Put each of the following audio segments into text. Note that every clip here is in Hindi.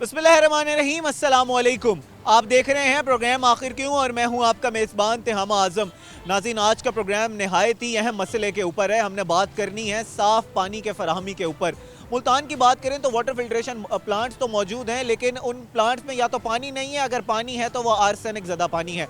बिस्मिल्लाहिर्रहमानिर्रहीम, अस्सलामुअलैकुम। आप देख रहे हैं प्रोग्राम आखिर क्यों और मैं हूं आपका मेज़बान तिहामा आज़म। नाज़रीन, आज का प्रोग्राम नहायत ही अहम मसले के ऊपर है। हमने बात करनी है साफ़ पानी के फराहमी के ऊपर। मुल्तान की बात करें तो वाटर फिल्ट्रेशन प्लांट्स तो मौजूद हैं, लेकिन उन प्लांट्स में या तो पानी नहीं है, अगर पानी है तो वह आर्सेनिक ज़दा पानी है।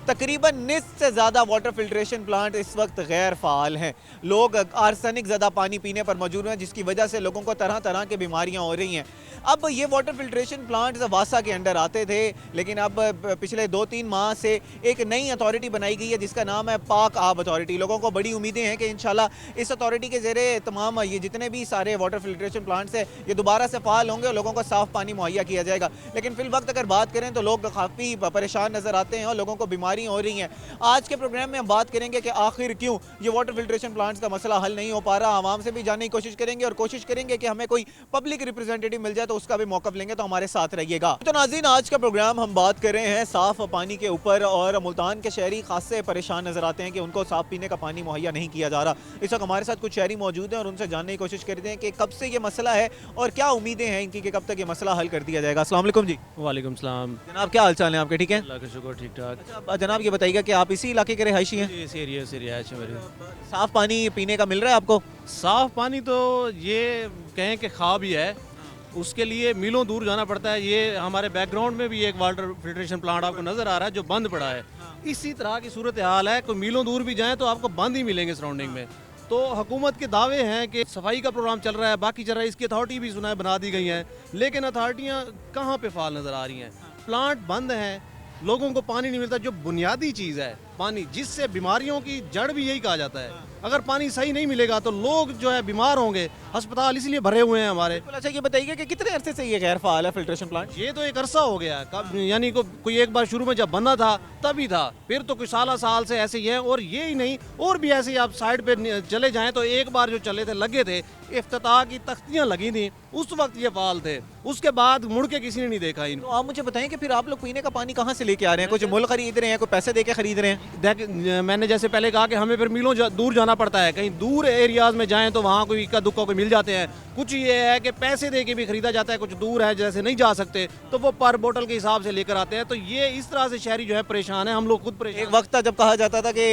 तकरीबन निस्फ से ज़्यादा वाटर फिल्ट्रेशन प्लांट इस वक्त गैर फ़ाल हैं। लोग आर्सेनिक ज़्यादा पानी पीने पर मजबूर हैं, जिसकी वजह से लोगों को तरह तरह की बीमारियां हो रही हैं। अब ये वाटर फिल्ट्रेशन प्लांट वासा के अंडर आते थे, लेकिन अब पिछले 2-3 माह से एक नई अथॉरिटी बनाई गई है जिसका नाम है पाक आब अथॉरिटी। लोगों को बड़ी उम्मीदें हैं कि इंशाल्लाह इस अथॉरिटी के ज़रिए तमाम ये जितने भी सारे वाटर फिल्ट्रेशन प्लांट्स हैं ये दोबारा से फ़ाल होंगे और लोगों को साफ़ पानी मुहैया किया जाएगा। लेकिन फिल वक्त अगर बात करें तो लोग काफ़ी परेशान नज़र आते हैं और लोगों को बीमारी हो रही हैं। आज के प्रोग्राम में हम बात करेंगे कि आखिर क्यों ये वाटर फिल्ट्रेशन प्लांट्स का मसला हल नहीं हो पा रहा। आवाम से भी जानने की कोशिश करेंगे और कोशिश करेंगे कि हमें कोई पब्लिक रिप्रेजेंटेटिव मिल जाए तो उसका भी मौका लेंगे, तो हमारे साथ रहिएगा। तो नाज़रीन, आज का प्रोग्राम हम बात कर रहे हैं साफ पानी के ऊपर और मुल्तान के शहरी खासे परेशान नजर आते हैं कि उनको साफ पीने का पानी मुहैया नहीं किया जा रहा। इस वक्त हमारे साथ कुछ शहरी मौजूद हैं और उनसे जानने की कोशिश करते हैं कि कब से ये मसला है और क्या उम्मीदें हैं इनकी कि कब तक ये मसला हल कर दिया जाएगा। अस्सलाम वालेकुम जी। वालेकुम सलाम। जनाब, क्या हाल चाल है आपके? ठीक है, अल्लाह का शुक्र, ठीक ठाक। अच्छा जनाब, ये बताइएगा कि आप इसी इलाके के रिहायशी हैं? इस एरिया से रिहायश है मेरी। साफ पानी पीने का मिल रहा है आपको? साफ़ पानी तो ये कहें कि ख्वाब ही है, उसके लिए मीलों दूर जाना पड़ता है। ये हमारे बैकग्राउंड में भी एक वाटर फिल्ट्रेशन प्लांट आपको नज़र आ रहा है जो बंद पड़ा है। इसी तरह की सूरत हाल है, कोई मीलों दूर भी जाएँ तो आपको बंद ही मिलेंगे सराउंडिंग में। तो हुकूमत के दावे हैं कि सफाई का प्रोग्राम चल रहा है, बाकी चल रहा है, इसकी अथॉरिटी भी सुना है बना दी गई हैं, लेकिन अथॉरिटियाँ कहाँ पे फाल नज़र आ रही हैं। प्लांट बंद हैं, लोगों को पानी नहीं मिलता, जो बुनियादी चीज़ है पानी, जिससे बीमारियों की जड़ भी यही कहा जाता है। अगर पानी सही नहीं मिलेगा तो लोग जो है बीमार होंगे, अस्पताल इसलिए भरे हुए हैं हमारे। अच्छा, ये बताइए कि कितने अरसे से ये गैर फाल है फिल्ट्रेशन प्लांट? ये तो एक अरसा हो गया यानी कोई एक बार शुरू में जब बना था तभी था, फिर तो कुछ साल से ऐसे ही है। और ये ही नहीं, और भी ऐसे ही आप साइड पे चले जाएं तो एक बार जो चले थे लगे थे, इफ्तिताह की तख्तियां लगी थी, उस वक्त ये फाल थे, उसके बाद मुड़ के किसी ने नहीं देखा इनको। तो आप मुझे बताएं कि फिर आप लोग पीने का पानी कहाँ से लेके आ रहे हैं? कुछ मुल्क खरीद रहे हैं, कोई पैसे दे के खरीद रहे हैं? मैंने जैसे पहले कहा कि हमें फिर मीलों दूर जाना पड़ता है, कहीं दूर एरियाज में जाएं तो वहाँ कोई इक्का दुक्का कोई मिल जाते हैं। कुछ ये है कि पैसे दे के भी खरीदा जाता है, कुछ दूर है जैसे नहीं जा सकते तो वो पर बोतल के हिसाब से लेकर आते हैं। तो ये इस तरह से शहरी जो है परेशान है, हम लोग खुद परेशान। एक वक्त था जब कहा जाता था कि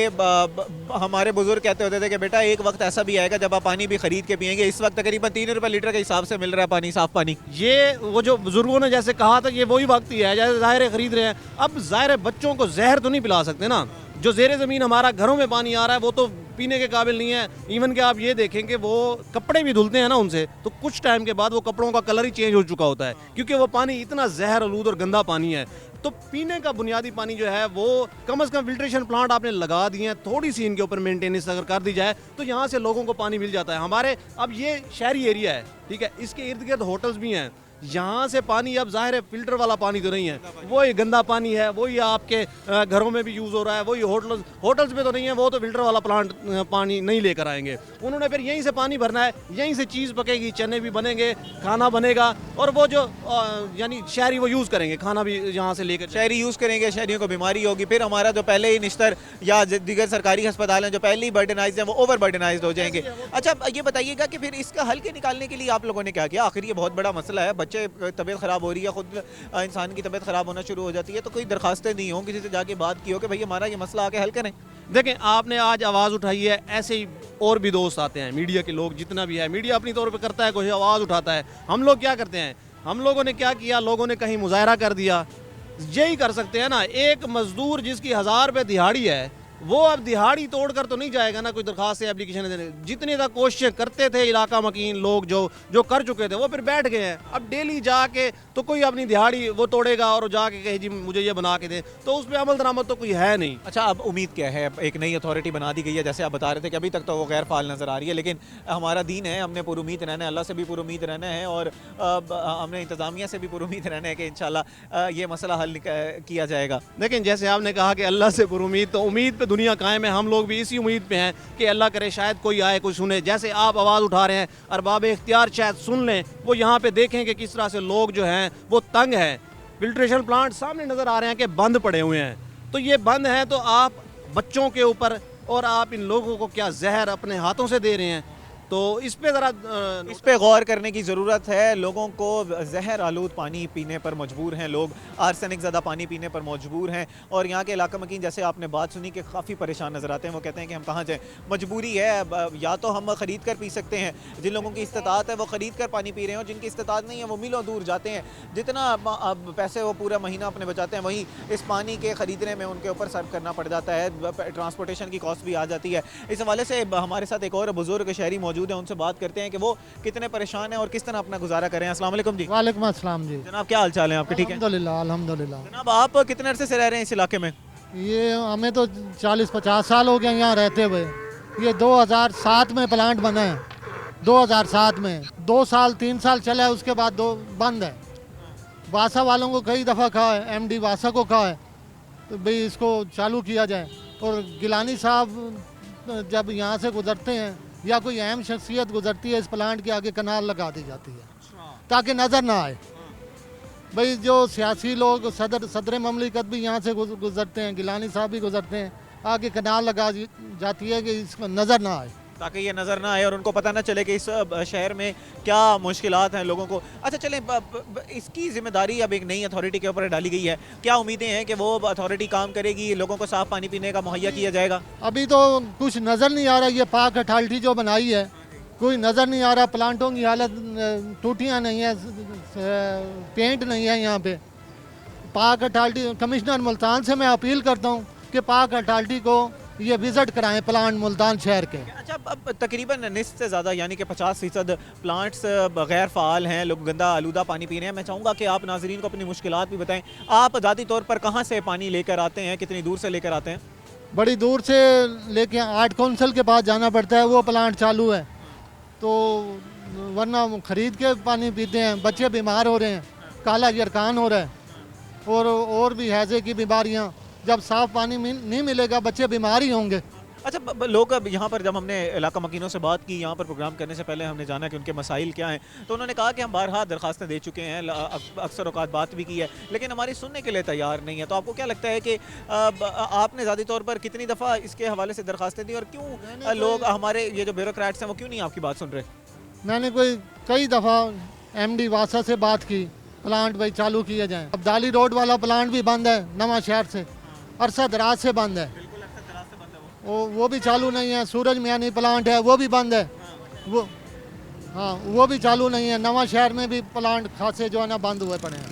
हमारे बुजुर्ग कहते होते थे कि बेटा एक वक्त ऐसा भी आएगा जब आप पानी भी खरीद के पियेंगे। इस वक्त तकरीबन 3 रुपए लीटर के हिसाब से मिल रहा है पानी, साफ पानी। ये वो जो बुजुर्गों ने जैसे कहा था ये वही वक्त ही है, जैसे ज़ाहिर खरीद रहे हैं। अब ज़ाहिर बच्चों को जहर तो नहीं पिला सकते ना। जो ज़ेरे ज़मीन हमारा घरों में पानी आ रहा है वो तो पीने के काबिल नहीं है। इवन कि आप ये देखें कि वो कपड़े भी धुलते हैं ना उनसे, तो कुछ टाइम के बाद वो कपड़ों का कलर ही चेंज हो चुका होता है, क्योंकि वो पानी इतना जहर आलूद और गंदा पानी है। तो पीने का बुनियादी पानी जो है वो कम से कम फिल्ट्रेशन प्लांट आपने लगा दिए हैं, थोड़ी सी इनके ऊपर मेंटेनेंस अगर कर दी जाए तो यहाँ से लोगों को पानी मिल जाता है। हमारे अब ये शहरी एरिया है, ठीक है, इसके इर्द गिर्द होटल्स भी हैं। यहाँ से पानी अब जाहिर है फिल्टर वाला पानी तो नहीं है, वही गंदा पानी है, वही आपके घरों में भी यूज़ हो रहा है, वही होटल्स में तो नहीं है, वो तो फिल्टर वाला प्लांट पानी नहीं लेकर आएंगे। उन्होंने फिर यहीं से पानी भरना है, यहीं से चीज़ पकेगी, चने भी बनेंगे, खाना बनेगा, और वो जो यानी शहरी वो यूज़ करेंगे, खाना भी यहाँ से लेकर शहरी यूज़ करेंगे, शहरियों को बीमारी होगी। फिर हमारा जो पहले ही निश्तर या दीगर सरकारी अस्पताल हैं जो पहले ही बर्डनाइज हैं वो ओवर बर्डनाइज हो जाएंगे। अच्छा, ये बताइएगा कि फिर इसका हल के निकालने के लिए आप लोगों ने क्या किया? आखिर ये बहुत बड़ा मसला है, तबीयत ख़राब हो रही है, खुद इंसान की तबीयत ख़राब होना शुरू हो जाती है, तो कोई दरखास्तें दी हों, किसी से जाके बात की हो कि भाई हमारा ये मसला आके हल करें? देखें, आपने आज आवाज़ उठाई है, ऐसे ही और भी दोस्त आते हैं, मीडिया के लोग जितना भी है, मीडिया अपनी तौर पे करता है, कोई आवाज़ उठाता है। हम लोग क्या करते हैं, हम लोगों ने क्या किया, लोगों ने कहीं मुजाहरा कर दिया। यही कर सकते हैं ना, एक मजदूर जिसकी 1000 रुपये दिहाड़ी है वो अब दिहाड़ी तोड़कर तो नहीं जाएगा ना कोई दरखास्त एप्लीकेशन देने। जितनी तक कोशिशें करते थे इलाका मकीन लोग जो कर चुके थे वो फिर बैठ गए हैं। अब डेली जाके तो कोई अपनी दिहाड़ी वो तोड़ेगा और जाके कहे जी मुझे ये बना के दे, तो उस पर अमल दरामद तो कोई है नहीं। अच्छा, अब उम्मीद क्या है? एक नई अथॉरिटी बना दी गई है, जैसे आप बता रहे थे कि अभी तक तो वो गैर फाल नज़र आ रही है, लेकिन हमारा दीन है, हमने पुरुमीद रहना है, अल्लाह से भी पुरुमीद रहना है और हमने इंतज़ामिया से भी पुरुमीद रहना है कि इंशाल्लाह ये मसला हल किया जाएगा। लेकिन जैसे आपने कहा कि अल्लाह से पुरुमीद, तो उम्मीद पे दुनिया कायम है। हम लोग भी इसी उम्मीद पे हैं कि अल्लाह करे शायद कोई आए, कोई सुने। जैसे आप आवाज़ उठा रहे हैं, अरबाब इख्तियार शायद सुन लें, वो यहाँ पे देखें कि किस तरह से लोग जो हैं वो तंग हैं। फिल्ट्रेशन प्लांट सामने नज़र आ रहे हैं कि बंद पड़े हुए हैं, तो ये बंद हैं तो आप बच्चों के ऊपर और आप इन लोगों को क्या जहर अपने हाथों से दे रहे हैं। तो इस पे ज़रा इस पे गौर करने की ज़रूरत है। लोगों को जहर आलूद पानी पीने पर मजबूर हैं लोग, आर्सेनिक ज़्यादा पानी पीने पर मजबूर हैं। और यहाँ के इलाका मकीन जैसे आपने बात सुनी कि काफ़ी परेशान नज़र आते हैं। वो कहते हैं कि हम कहाँ जाएँ, मजबूरी है। या तो हम ख़रीद कर पी सकते हैं, जिन लोगों की इस्तात है वो ख़रीद कर पानी पी रहे हैं, और जिनकी इस्तात नहीं है वो मीलों दूर जाते हैं। जितना अब पैसे वो पूरा महीना अपने बचाते हैं, वहीं इस पानी के ख़रीदने में उनके ऊपर सर्व करना पड़ जाता है। ट्रांसपोर्टेशन की कॉस्ट भी आ जाती है। इस हवाले से हमारे साथ एक और बुजुर्ग शहरी मौजूद है, उनसे बात करते हैं कि वो कितने परेशान हैं और किस तरह अपना गुजारा करें। अस्सलाम वालेकुम जी। वालेकुम अस्सलाम जी। जनाब क्या हाल चाल है आपके? ठीक है अल्हम्दुलिल्लाह अल्हम्दुलिल्लाह। जनाब, आप कितने अरसे से रह रहे हैं इस इलाके में? ये हमें तो 40-50 साल हो गए यहाँ रहते हुए। ये 2007 में प्लांट बना है, 2007 में 2 साल 3 साल चला है, उसके बाद बंद है। वासा वालों को कई दफ़ा कहा है, एमडी वासा को कहा है तो भाई इसको चालू किया जाए। और गिलानी साहब जब यहाँ से गुजरते हैं या कोई अहम शख्सियत गुजरती है, इस प्लांट के आगे कनाल लगा दी जाती है ताकि नज़र ना आए। भाई जो सियासी लोग सदर ममलिकत भी यहाँ से गुजरते हैं, गिलानी साहब भी गुजरते हैं, आगे कनाल लगा जाती है कि इसमें नज़र ना आए, ताकि ये नज़र ना आए और उनको पता ना चले कि इस शहर में क्या मुश्किलात हैं लोगों को। अच्छा चलें, इसकी जिम्मेदारी अब एक नई अथॉरिटी के ऊपर डाली गई है। क्या उम्मीदें हैं कि वो अथॉरिटी काम करेगी, लोगों को साफ़ पानी पीने का मुहैया किया जाएगा? अभी तो कुछ नज़र नहीं आ रहा। ये पाक अथॉरिटी जो बनाई है कोई नज़र नहीं आ रहा। प्लांटों की हालत, टूटियाँ नहीं है, पेंट नहीं है यहाँ पे। पाक अथॉरिटी, कमिश्नर मुल्तान से मैं अपील करता हूँ कि पाक अथॉरिटी को ये विज़िट कराएं प्लांट मुल्तान शहर के। अच्छा, अब तकरीबन निस्फ से ज़्यादा यानी कि 50% प्लांट्स गैर फ़ाल हैं, लोग गंदा आलूदा पानी पी रहे हैं। मैं चाहूँगा कि आप नाजरीन को अपनी मुश्किलात भी बताएं। आप ज़ाती तौर पर कहाँ से पानी लेकर आते हैं, कितनी दूर से लेकर आते हैं? बड़ी दूर से लेके आर्ट काउंसिल के पास जाना पड़ता है, वो प्लांट चालू है तो वरना ख़रीद के पानी पीते हैं। बच्चे बीमार हो रहे हैं, काला यरकान हो रहा है और भी हैज़े की बीमारियाँ। जब साफ़ पानी नहीं मिलेगा बच्चे बीमार ही होंगे। अच्छा, लोग अब यहाँ पर जब हमने इलाका मकीनों से बात की, यहाँ पर प्रोग्राम करने से पहले हमने जाना कि उनके मसाइल क्या हैं, तो उन्होंने कहा कि हम बारहा दरखास्तें दे चुके हैं, अक्सर औकात बात भी की है, लेकिन हमारी सुनने के लिए तैयार नहीं है। तो आपको क्या लगता है कि आपने ज़ाती तौर पर कितनी दफ़ा इसके हवाले से दरखास्तें दी, और क्यों लोग हमारे ये जो ब्यूरोक्रेट्स हैं वो क्यों नहीं आपकी बात सुन रहे? मैंने कई दफ़ा एमडी वासा से बात की, प्लांट भाई चालू किया जाए। अब्दाली रोड वाला प्लांट भी बंद है, नवा शहर से, अरसा दराज से बंद है, वो भी चालू नहीं है। सूरज मियानी प्लांट है, वो भी बंद है, वो भी चालू नहीं है। नवा शहर में भी प्लांट खासे जो है ना बंद हुए पड़े हैं।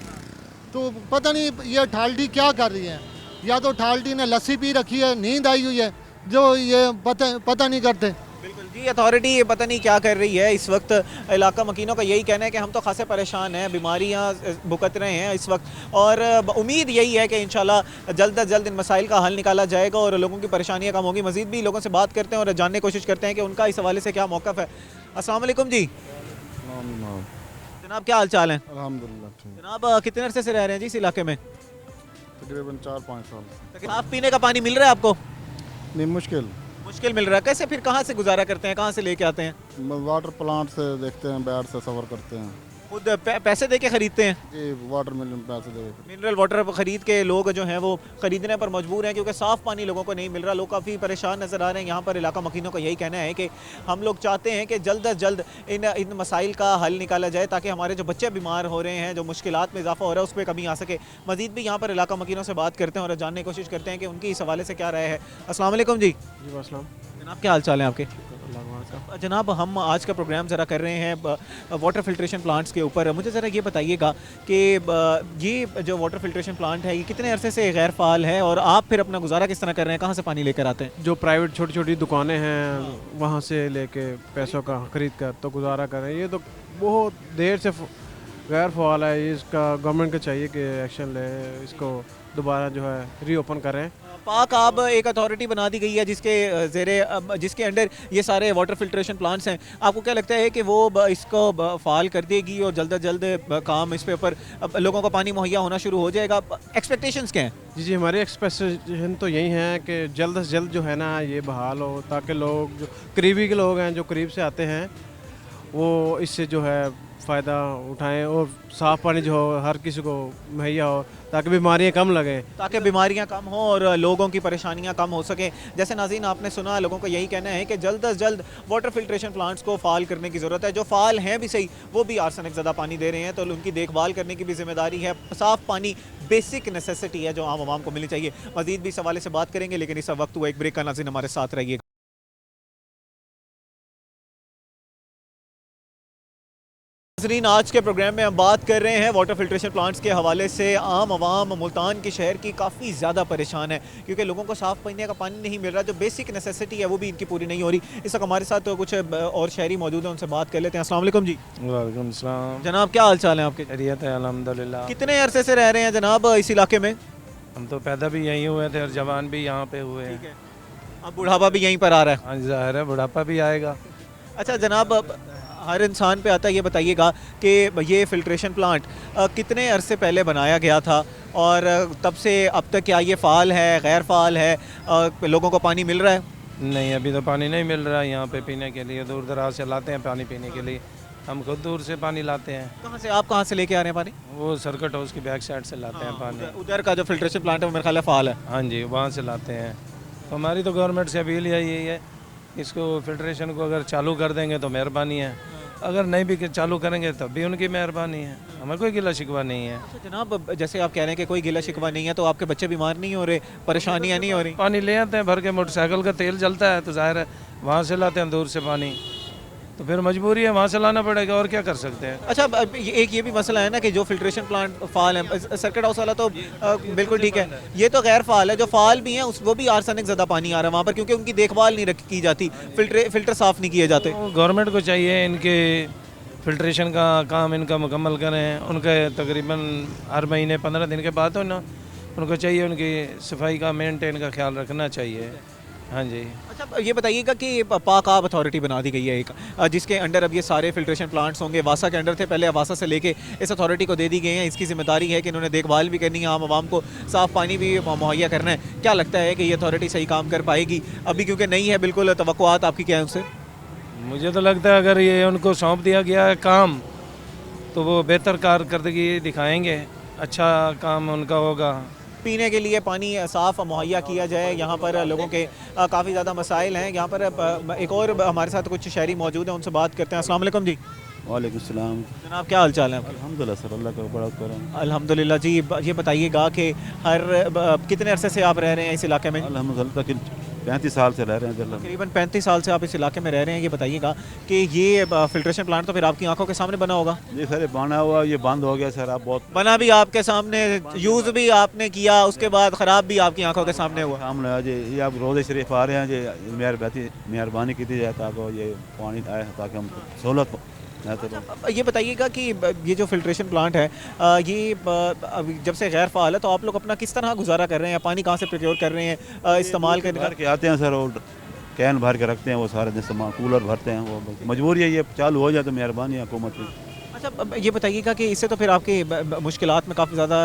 तो पता नहीं ये अथॉरिटी क्या कर रही है। या तो अथॉरिटी ने लस्सी पी रखी है, नींद आई हुई है, जो ये पता नहीं करते। बिल्कुल जी, अथॉरिटी ये पता नहीं क्या कर रही है इस वक्त। इलाका मकीनों का यही कहना है कि हम तो खासे परेशान हैं, बीमारियां भुगत रहे हैं इस वक्त, और उम्मीद यही है कि इंशाल्लाह जल्द अज जल्द इन मसाइल का हल निकाला जाएगा और लोगों की परेशानियां कम होंगी। मज़ीद भी लोगों से बात करते हैं और जानने की कोशिश करते हैं कि उनका इस हवाले से क्या मौक़िफ़ है। अस्सलाम वालेकुम जी। जनाब क्या हाल चाल है? अल्हम्दुलिल्लाह ठीक। जनाब कितने अरसे से रह रहे हैं जी इस इलाके में? तकरीबन 4-5 साल। साफ़ पीने का पानी मिल रहा है आपको? नहीं, मुश्किल मिल रहा है। कैसे फिर कहाँ से गुजारा करते हैं, कहाँ से लेके आते हैं? वाटर प्लांट से देखते हैं, बैर से सफ़र करते हैं खुद पैसे दे के खरीदते हैं? जी, वाटर मिल पैसे दे। मिनरल वाटर खरीद के लोग जो हैं वो खरीदने पर मजबूर हैं क्योंकि साफ़ पानी लोगों को नहीं मिल रहा। लोग काफ़ी परेशान नज़र आ रहे हैं। यहाँ पर इलाका मकीनों का यही कहना है कि हम लोग चाहते हैं कि जल्द अज जल्द इन मसाइल का हल निकाला जाए ताकि हमारे जो बच्चे बीमार हो रहे हैं, जो मुश्किलात में इजाफा हो रहा है, उस पर कमी आ सके। मज़ीद भी यहाँ पर इलाका मकीनों से बात करते हैं और जानने की कोशिश करते हैं कि उनकी इस हवाले से क्या राय है। अस्सलाम वालेकुम जी। जी वास्सलाम। जनाब क्या हाल चाल है आपके? जनाब हम आज का प्रोग्राम ज़रा कर रहे हैं वाटर फिल्ट्रेशन प्लांट्स के ऊपर। मुझे ज़रा ये बताइएगा कि ये जो वाटर फिल्ट्रेशन प्लांट है ये कितने अरसे से गैर फ़ाल है और आप फिर अपना गुजारा किस तरह कर रहे हैं, कहाँ से पानी लेकर आते हैं? जो प्राइवेट छोटी छोटी दुकानें हैं वहाँ से लेके पैसों का खरीद कर तो गुजारा कर रहे हैं। ये तो बहुत देर से गैर फ़ाल है। इसका गवर्नमेंट को चाहिए कि एक्शन ले, इसको दोबारा जो है रीओपन करें। पाक अब एक अथॉरिटी बना दी गई है जिसके अंडर ये सारे वाटर फिल्ट्रेशन प्लांट्स हैं। आपको क्या लगता है कि वो इसको फ़ाल कर देगी और जल्द अज जल्द काम इस पे ऊपर लोगों को पानी मुहैया होना शुरू हो जाएगा? एक्सपेक्टेशंस क्या हैं? जी, हमारी एक्सपेक्टेशन तो यही है कि जल्द से जल्द जो है ना ये बहाल हो, ताकि लोग जो करीबी के लोग हैं, जो करीब से आते हैं, वो इससे जो है फ़ायदा उठाएं और साफ़ पानी जो हो हर किसी को मुहैया हो ताकि बीमारियां कम लगें। ताकि बीमारियां कम हों और लोगों की परेशानियां कम हो सकें। जैसे नाज़रीन आपने सुना, लोगों का यही कहना है कि जल्द अज जल्द वाटर फिल्ट्रेशन प्लांट्स को फ़ाल करने की ज़रूरत है। जो फ़ाल हैं भी सही, वो भी आर्सेनिक ज़्यादा पानी दे रहे हैं, तो उनकी देखभाल करने की भी जिम्मेदारी है। साफ़ पानी बेसिक नेसेसिटी है जो आम आवाम को मिलनी चाहिए। मज़ीद भी इस हवाले से बात करेंगे, लेकिन इस वक्त हुआ एक ब्रेक का। नाज़रीन हमारे साथ रहिए। नाज़रीन आज के प्रोग्राम में हम बात कर रहे हैं वाटर फिल्ट्रेशन प्लांट्स के हवाले से। आम आवाम मुल्तान के शहर की काफ़ी ज़्यादा परेशान है क्योंकि लोगों को साफ़ पीने का पानी नहीं मिल रहा। जो बेसिक नेसेसिटी है वो भी इनकी पूरी नहीं हो रही। इस वक्त हमारे साथ तो कुछ और शहरी मौजूद हैं, उनसे बात कर लेते हैं। अस्सलाम वालेकुम जी। वालेकुम सलाम। जनाब क्या हाल चाल है आपके? खैरियत है अल्हम्दुलिल्लाह। कितने अरसे से रह रहे हैं जनाब इस इलाके में? हम तो पैदा भी यहीं हुए थे और जवान भी यहाँ पे हुए हैं। ठीक है, अब बुढ़ापा भी यहीं पर आ रहा है। हाँ जाहिर है बुढ़ापा भी आएगा। अच्छा जनाब, हर इंसान पे आता है, ये बताइएगा कि ये फ़िल्ट्रेशन प्लांट कितने अरसे पहले बनाया गया था और तब से अब तक क्या ये फ़ाल है, गैर फ़ाल है, लोगों को पानी मिल रहा है? नहीं अभी तो पानी नहीं मिल रहा यहाँ पे पीने के लिए। दूर दराज से लाते हैं पानी पीने के लिए। हम खुद दूर से पानी लाते हैं। कहाँ से, आप कहाँ से लेके आ रहे हैं पानी? वो सर्किट हाउस की बैक साइड से लाते हैं पानी। उधर का जो फ़िल्ट्रेशन प्लांट है वो मेरे ख्याल है फ़ाल है। हाँ जी वहाँ से लाते हैं। तो हमारी तो गवर्नमेंट से अपील यही है, इसको फिल्ट्रेशन को अगर चालू कर देंगे तो मेहरबानी है, अगर नहीं भी चालू करेंगे तब भी उनकी मेहरबानी है। हमें कोई गिला शिकवा नहीं है। अच्छा जनाब, जैसे आप कह रहे हैं कि कोई गिला शिकवा नहीं है, तो आपके बच्चे बीमार नहीं हो रहे, परेशानियाँ नहीं हो रही? पानी ले आते हैं भर के, मोटरसाइकिल का तेल जलता है तो जाहिर है वहाँ से लाते हैं दूर से पानी, तो फिर मजबूरी है वहाँ से लाना पड़ेगा और क्या कर सकते हैं। अच्छा एक ये भी मसला है ना कि जो फिल्ट्रेशन प्लांट फ़ाल है, सर्किट हाउस वाला तो बिल्कुल ठीक है, ये तो गैर फ़ाल है। जो फ़ाल भी हैं उस वो भी आर्सेनिक ज़्यादा पानी आ रहा है वहाँ पर क्योंकि उनकी देखभाल नहीं की जाती, फिल्टर साफ़ नहीं किए जाते। तो गवर्नमेंट को चाहिए इनके फिल्ट्रेशन का काम इनका मुकम्मल करें। उनके तकरीबन हर महीने 15 दिन के बाद हो ना, उनको चाहिए उनकी सफाई का मेंटेन का ख्याल रखना चाहिए। हाँ जी। अच्छा ये बताइएगा कि पाक आब अथॉरिटी बना दी गई है एक, जिसके अंडर अब ये सारे फिल्ट्रेशन प्लांट्स होंगे। वासा के अंडर थे पहले, वासा से लेके इस अथॉरिटी को दे दी गई है। इसकी जिम्मेदारी है कि इन्होंने देखभाल भी करनी है, आम आवाम को साफ़ पानी भी मुहैया करना है। क्या लगता है कि ये अथॉरिटी सही काम कर पाएगी अभी, क्योंकि नहीं है बिल्कुल? तवक्कुआत आपकी क्या है उनसे? मुझे तो लगता है अगर ये उनको सौंप दिया गया है काम तो वो बेहतर कारकर्दगी दिखाएंगे, अच्छा काम उनका होगा। पीने के लिए पानी साफ़ मुहैया किया जाए। यहाँ पर लोगों के काफ़ी ज़्यादा मसाइल हैं। यहाँ पर एक और हमारे साथ कुछ शहरी मौजूद हैं, उनसे बात करते हैं। अस्सलाम वालेकुम जी। वालेकुम सलाम। जनाब क्या हाल चाल है? अल्हम्दुलिल्लाह सर, अल्लाह का बड़ा करम। अल्हम्दुलिल्लाह जी। ये बताइएगा कि कितने अरसे से आप रह रहे हैं इस इलाके में? अल्हम्दुलिल्लाह तक 35 साल से रह रहे हैं। तकरीबन 35 साल से आप इस इलाके में रह रहे हैं। ये बताइएगा कि ये फिल्ट्रेशन प्लांट तो फिर आपकी आंखों के सामने बना होगा? जी सर, बना हुआ, ये बंद हो गया सर। आप बहुत बना भी आपके सामने, यूज़ भी आपने किया, उसके बाद ख़राब भी आपकी आंखों के सामने हुआ। सामने आ जी, ये आप रोज़े शरीफ आ रहे हैं जी, मेहरबानी की जाए ताकि ये पानी आए, ताकि हम सहूलत है। तो ये बताइएगा कि ये जो फिल्ट्रेशन प्लांट है ये अभी जब से गैर फ़ाल है तो आप लोग अपना किस तरह गुजारा कर रहे हैं? पानी कहाँ से प्रोक्योर कर रहे हैं, इस्तेमाल करने भर के आते हैं सर, और कैन भर के रखते हैं, वो सारे दिन सामान कूलर भरते हैं। वो मजबूरी है, ये चालू हो जाए तो मेहरबानी है हुकूमत की। अच्छा ये बताइएगा कि इससे तो फिर आपकी मुश्किलात में काफ़ी ज़्यादा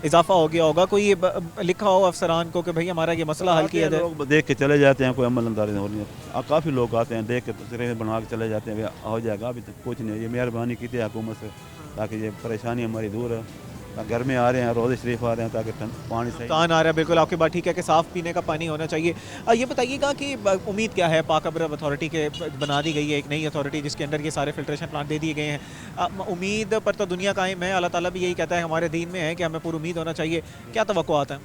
इजाफा हो गया होगा। कोई लिखा हो अफसरान को कि भाई हमारा ये मसला हल किया जाए? लोग देख के चले जाते हैं, कोई अमलदारी हो रही है। काफ़ी लोग आते हैं, देख के तस्वीरें बना के चले जाते हैं, हो जाएगा। अभी तक कुछ नहीं, ये मेहरबानी की थी हुकूमत से ताकि ये परेशानी हमारी दूर है। घर में आ रहे हैं, रोज़े शरीफ आ रहे हैं ताकि पानी सही कान आ रहा है। बिल्कुल आपकी बात ठीक है कि साफ़ पीने का पानी होना चाहिए। ये बताइएगा कि उम्मीद क्या है? पाक अब्र अथॉरिटी के बना दी गई है एक नई अथॉरिटी जिसके अंदर ये सारे फिल्ट्रेशन प्लांट दे दिए गए हैं। उम्मीद पर तो दुनिया कायम है, अल्लाह ताला भी यही कहता है, हमारे दीन में है कि हमें पूरी उम्मीद होना चाहिए। क्या तवक्कुआत है?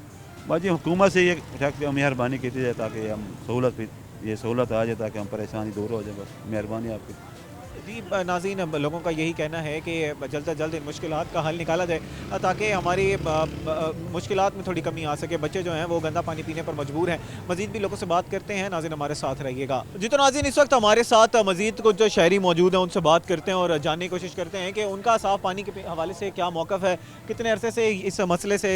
बाजी हुकूमत से ये मेहरबानी की जाए ताकि हम सहूलत आ जाए, ताकि हम परेशानी दूर हो जाए। बस मेहरबानी आपकी। जी नाज़रीन, लोगों का यही कहना है कि जल्द से जल्द इन मुश्किलात का हल निकाला जाए ताकि हमारी मुश्किलात में थोड़ी कमी आ सके। बच्चे जो हैं वो गंदा पानी पीने पर मजबूर हैं। मज़ीद भी लोगों से बात करते हैं। नाज़रीन हमारे साथ रहिएगा। जी तो नाज़रीन इस वक्त हमारे साथ मज़ीद कुछ जो शहरी मौजूद हैं उनसे बात करते हैं और जानने की कोशिश करते हैं कि उनका साफ़ पानी के हवाले से क्या मौक़िफ़ है, कितने अरसे से इस मसले से